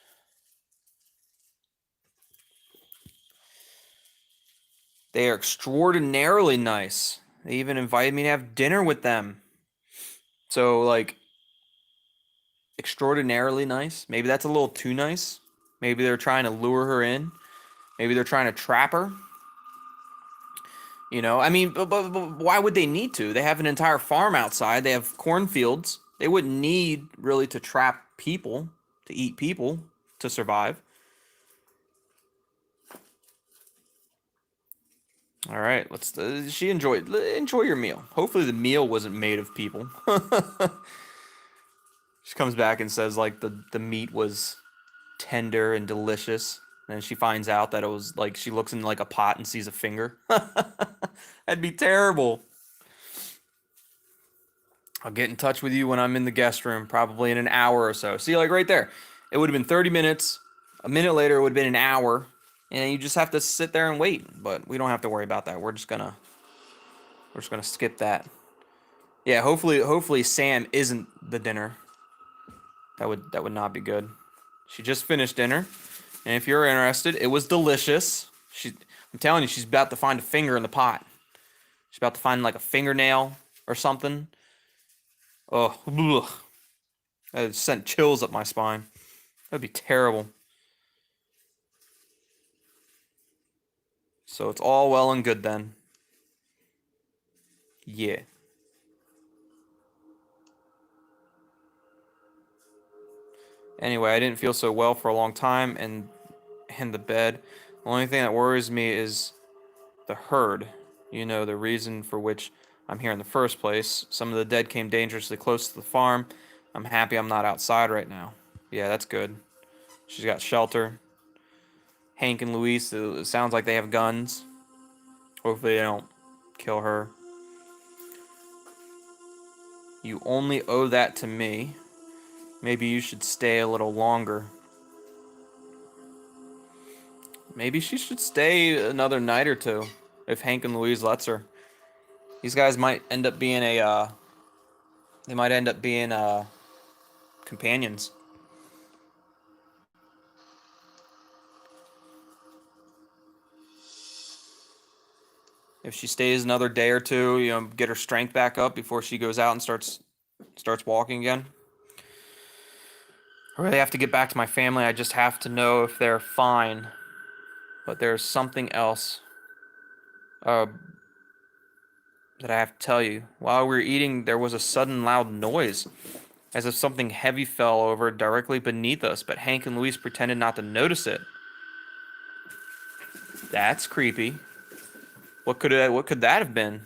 They are extraordinarily nice. They even invited me to have dinner with them. So, like, extraordinarily nice. Maybe that's a little too nice. Maybe they're trying to lure her in. Maybe they're trying to trap her. I mean, but why would they need to? They have an entire farm outside. They have cornfields. They wouldn't need really to trap people, to eat people, to survive. All right, let's. Enjoy your meal. Hopefully, the meal wasn't made of people. She comes back and says like the meat was tender and delicious. And then she finds out that it was like she looks in like a pot and sees a finger. That'd be terrible. I'll get in touch with you when I'm in the guest room, probably in an hour or so. See, like right there, it would have been 30 minutes. A minute later, it would have been an hour, and you just have to sit there and wait. But we don't have to worry about that. We're just gonna skip that. Yeah, hopefully Sam isn't the dinner. That would not be good. She just finished dinner, and if you're interested, it was delicious. I'm telling you, she's about to find a finger in the pot. She's about to find like a fingernail or something. Oh, ugh. That sent chills up my spine. That'd be terrible. So it's all well and good then. Yeah. Anyway, I didn't feel so well for a long time, and in the bed. The only thing that worries me is the herd. The reason for which I'm here in the first place. Some of the dead came dangerously close to the farm. I'm happy I'm not outside right now. Yeah, that's good. She's got shelter. Hank and Luis, it sounds like they have guns. Hopefully they don't kill her. You only owe that to me. Maybe you should stay a little longer. Maybe she should stay another night or two if Hank and Louise lets her. These guys might end up being they might end up being companions. If she stays another day or two, get her strength back up before she goes out and starts walking again. I really have to get back to my family. I just have to know if they're fine. But there's something else uh, that I have to tell you. While we were eating, there was a sudden loud noise, as if something heavy fell over directly beneath us, but Hank and Louise pretended not to notice it. That's creepy. What could that have been?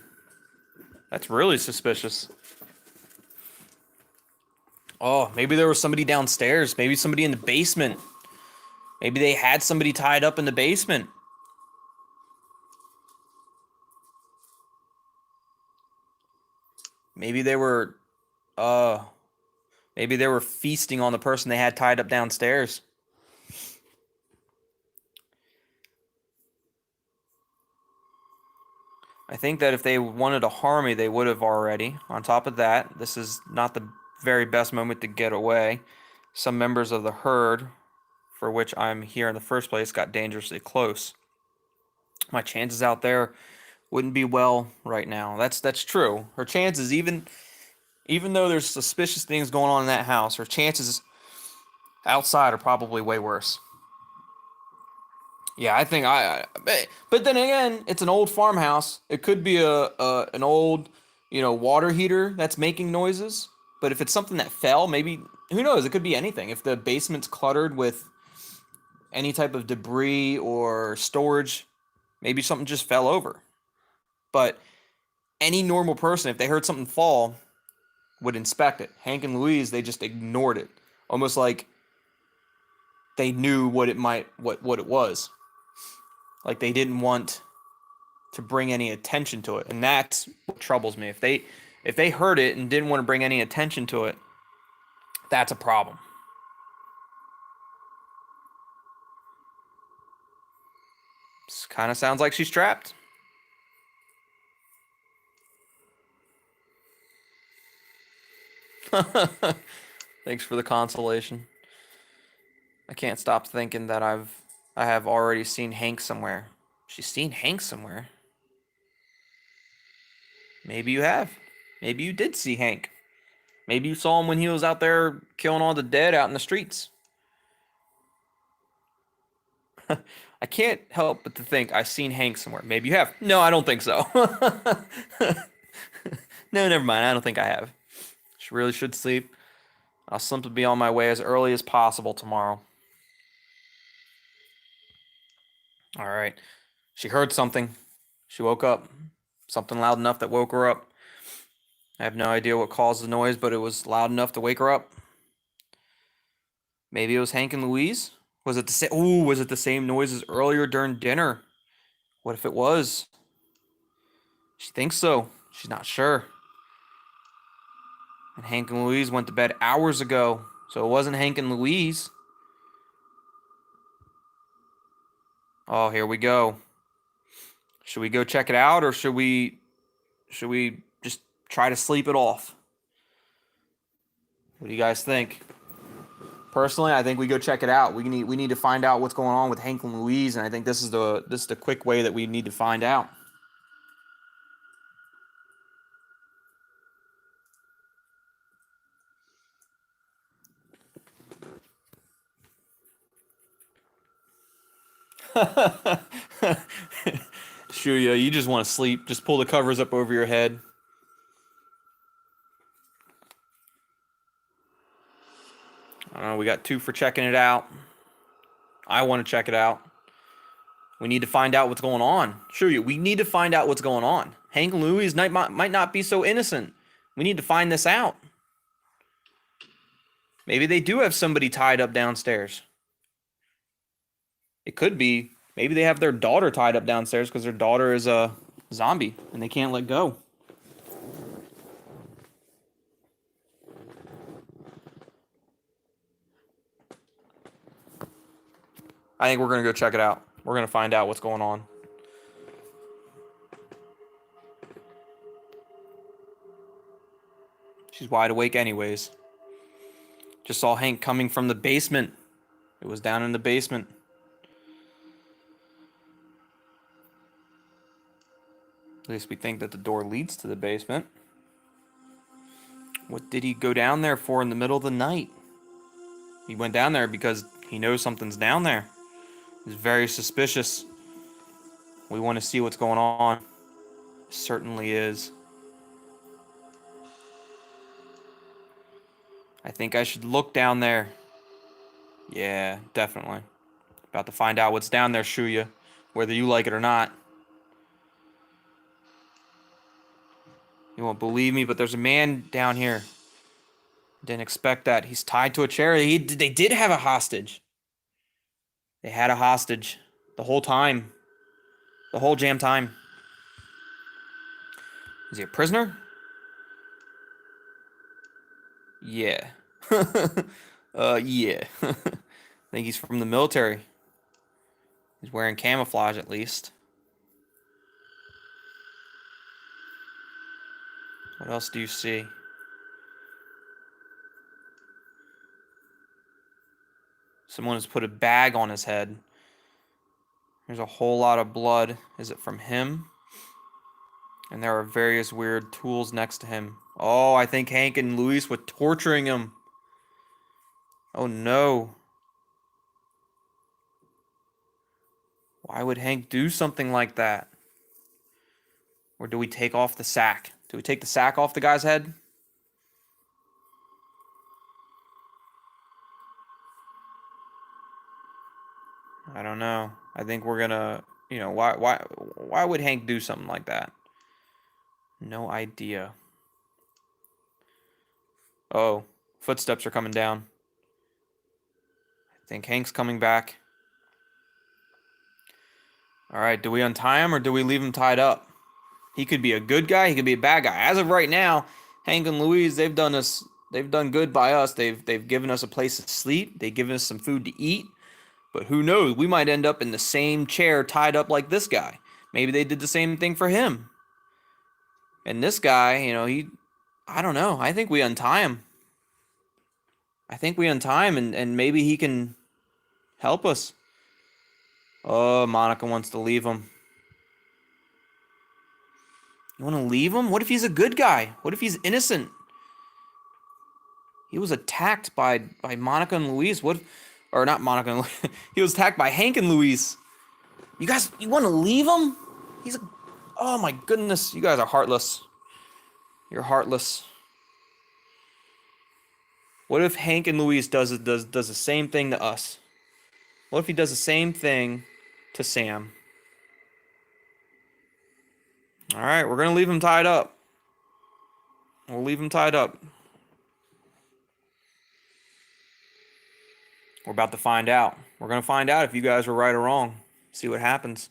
That's really suspicious. Oh, maybe there was somebody downstairs. Maybe somebody in the basement. Maybe they had somebody tied up in the basement. Maybe they were uh maybe they were feasting on the person they had tied up downstairs. I think that if they wanted to harm me, they would have already. On top of that, this is not the very best moment to get away. Some members of the herd, for which I'm here in the first place, got dangerously close. My chances out there wouldn't be well right now. That's true. Her chances, even though there's suspicious things going on in that house, her chances outside are probably way worse. Yeah, I think but then again, it's an old farmhouse. It could be an old, water heater that's making noises. But if it's something that fell, maybe who knows? It could be anything. If the basement's cluttered with any type of debris or storage, maybe something just fell over. But any normal person, if they heard something fall, would inspect it. Hank and Louise, they just ignored it, almost like they knew what it was. Like they didn't want to bring any attention to it, and that's what troubles me. If they heard it and didn't want to bring any attention to it, that's a problem. This kind of sounds like she's trapped. Thanks for the consolation. I can't stop thinking that I have already seen Hank somewhere. She's seen Hank somewhere. Maybe you have. Maybe you did see Hank. Maybe you saw him when he was out there killing all the dead out in the streets. I can't help but to think I've seen Hank somewhere. Maybe you have. No, I don't think so. No, never mind. I don't think I have. She really should sleep. I'll simply be on my way as early as possible tomorrow. All right. She heard something. She woke up. Something loud enough that woke her up. I have no idea what caused the noise, but it was loud enough to wake her up. Maybe it was Hank and Louise? Was it the same? Ooh, was it the same noise as earlier during dinner? What if it was? She thinks so. She's not sure. And Hank and Louise went to bed hours ago, so it wasn't Hank and Louise. Oh, here we go. Should we go check it out, or should we just try to sleep it off? What do you guys think? Personally, I think we go check it out. We need to find out what's going on with Hank and Louise, and I think this is the quick way that we need to find out. Shuya, you just want to sleep. Just pull the covers up over your head. I don't know, we got 2 for checking it out. I want to check it out. We need to find out what's going on. Shuya, we need to find out what's going on. Hank and Louise might not be so innocent. We need to find this out. Maybe they do have somebody tied up downstairs. It could be. Maybe they have their daughter tied up downstairs because their daughter is a zombie and they can't let go. I think we're going to go check it out. We're gonna find out what's going on. She's wide awake anyways. Just saw Hank coming from the basement. It was down in the basement. At least we think that the door leads to the basement. What did he go down there for in the middle of the night? He went down there because he knows something's down there. He's very suspicious. We want to see what's going on. It certainly is. I think I should look down there. Yeah, definitely. About to find out what's down there, Shuya. Whether you like it or not. You won't believe me, but there's a man down here. Didn't expect that. He's tied to a chair. They did have a hostage. They had a hostage the whole time. The whole jam time. Is he a prisoner? Yeah. Yeah. I think he's from the military. He's wearing camouflage at least. What else do you see? Someone has put a bag on his head. There's a whole lot of blood. Is it from him? And there are various weird tools next to him. Oh, I think Hank and Luis were torturing him. Oh no. Why would Hank do something like that? Or do we take off the sack? Do we take the sack off the guy's head? I don't know. I think we're gonna, why would Hank do something like that? No idea. Oh, footsteps are coming down. I think Hank's coming back. All right, do we untie him or do we leave him tied up? He could be a good guy, he could be a bad guy. As of right now, Hank and Louise, they've done good by us. They've given us a place to sleep. They've given us some food to eat. But who knows? We might end up in the same chair tied up like this guy. Maybe they did the same thing for him. And this guy, I don't know. I think we untie him. And maybe he can help us. Oh, Monica wants to leave him. You want to leave him? What if he's a good guy? What if he's innocent? He was attacked by Monica and Luis. Or not Monica and Luis. He was attacked by Hank and Luis. You guys, you want to leave him? Oh my goodness. You guys are heartless. You're heartless. What if Hank and Luis does the same thing to us? What if he does the same thing to Sam? All right, we're going to leave him tied up. We'll leave him tied up. We're about to find out. We're going to find out if you guys were right or wrong. See what happens.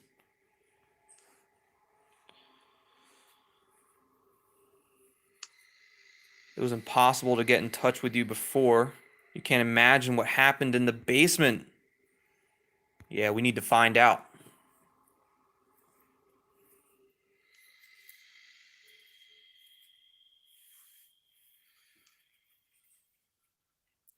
It was impossible to get in touch with you before. You can't imagine what happened in the basement. Yeah, we need to find out.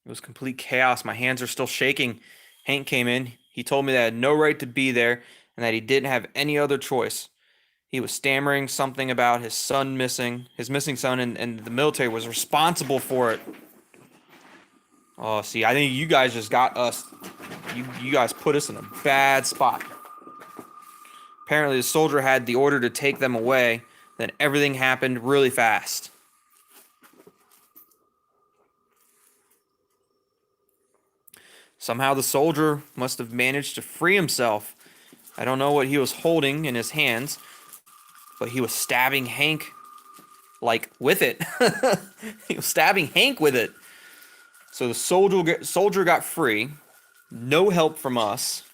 It was complete chaos. My hands are still shaking. Hank came in. He told me that I had no right to be there and that he didn't have any other choice. He was stammering something about his son missing, his missing son, and the military was responsible for it. Oh, see, I think you guys just got us. You guys put us in a bad spot. Apparently, the soldier had the order to take them away. Then everything happened really fast. Somehow the soldier must have managed to free himself. I don't know what he was holding in his hands, but he was stabbing Hank, like, with it. He was stabbing Hank with it. So the soldier got free. No help from us.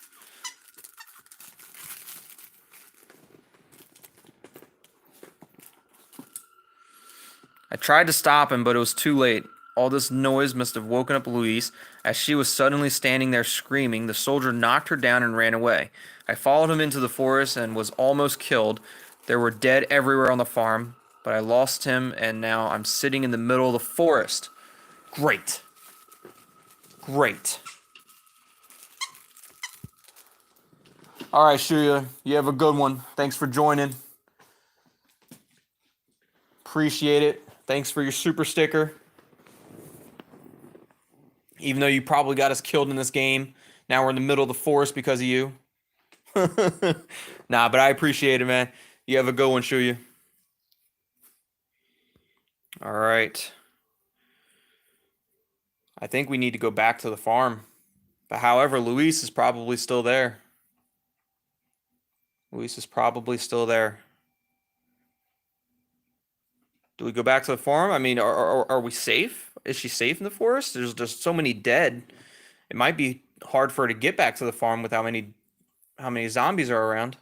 I tried to stop him, but it was too late. All this noise must have woken up Louise. As she was suddenly standing there screaming, the soldier knocked her down and ran away. I followed him into the forest and was almost killed. There were dead everywhere on the farm, but I lost him, and now I'm sitting in the middle of the forest. Great. Great. All right, Shuya, you have a good one. Thanks for joining. Appreciate it. Thanks for your super sticker. Even though you probably got us killed in this game, now we're in the middle of the forest because of you. Nah, but I appreciate it, man. You have a good one, Shuya. All right. I think we need to go back to the farm. But however, Luis is probably still there. Luis is probably still there. Do we go back to the farm? I mean, are we safe? Is she safe in the forest? There's just so many dead. It might be hard for her to get back to the farm with how many zombies are around.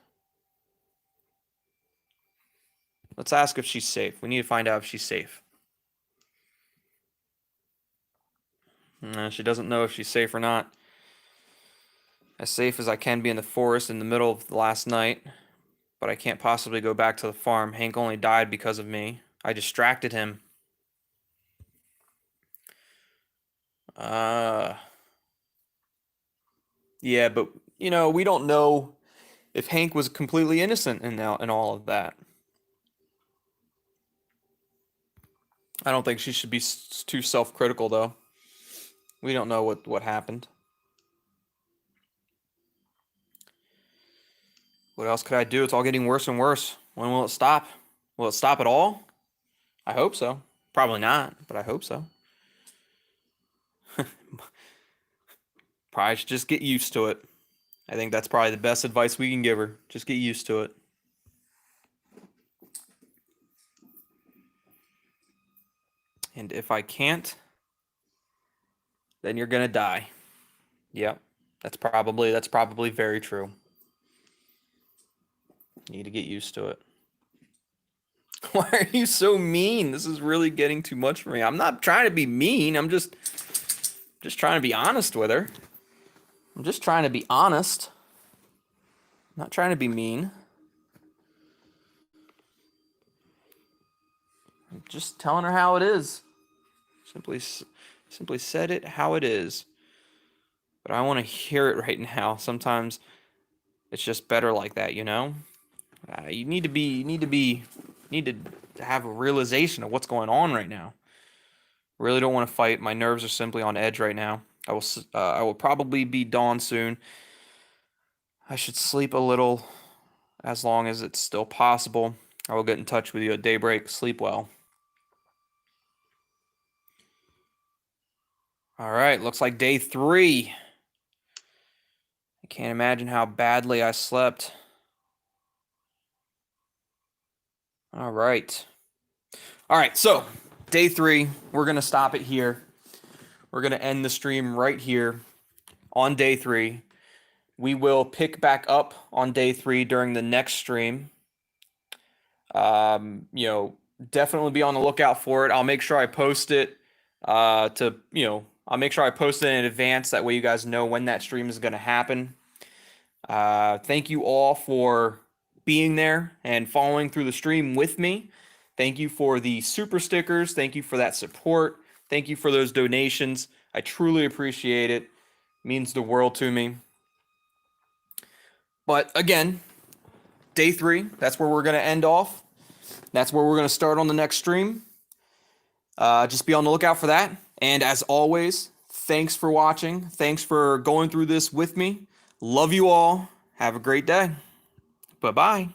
Let's ask if she's safe. We need to find out if she's safe. She doesn't know if she's safe or not. As safe as I can be in the forest in the middle of the last night. But I can't possibly go back to the farm. Hank only died because of me. I distracted him. Yeah, but, we don't know if Hank was completely innocent in all of that. I don't think she should be too self-critical, though. We don't know what happened. What else could I do? It's all getting worse and worse. When will it stop? Will it stop at all? I hope so. Probably not, but I hope so. Probably should just get used to it. I think that's probably the best advice we can give her. Just get used to it. And if I can't, then you're gonna die. Yep. That's probably very true. Need to get used to it. Why are you so mean? This is really getting too much for me. I'm not trying to be mean. I'm just trying to be honest with her. I'm just trying to be honest. I'm not trying to be mean. I'm just telling her how it is. Simply said it how it is. But I want to hear it right now. Sometimes it's just better like that, you know? You need to have a realization of what's going on right now. Really don't want to fight. My nerves are simply on edge right now. I will probably be dawn soon. I should sleep a little as long as it's still possible. I will get in touch with you at daybreak. Sleep well. All right, looks like day 3. I can't imagine how badly I slept. All right, so day 3, we're going to stop it here. We're going to end the stream right here on day 3. We will pick back up on day 3 during the next stream. Definitely be on the lookout for it. I'll make sure I post it I'll make sure I post it in advance. That way you guys know when that stream is going to happen. Thank you all for being there and following through the stream with me. Thank you for the super stickers. Thank you for that support. Thank you for those donations. I truly appreciate it. It means the world to me. But again, day 3, that's where we're going to end off. That's where we're going to start on the next stream. Just be on the lookout for that. And as always, thanks for watching. Thanks for going through this with me. Love you all. Have a great day. Bye-bye.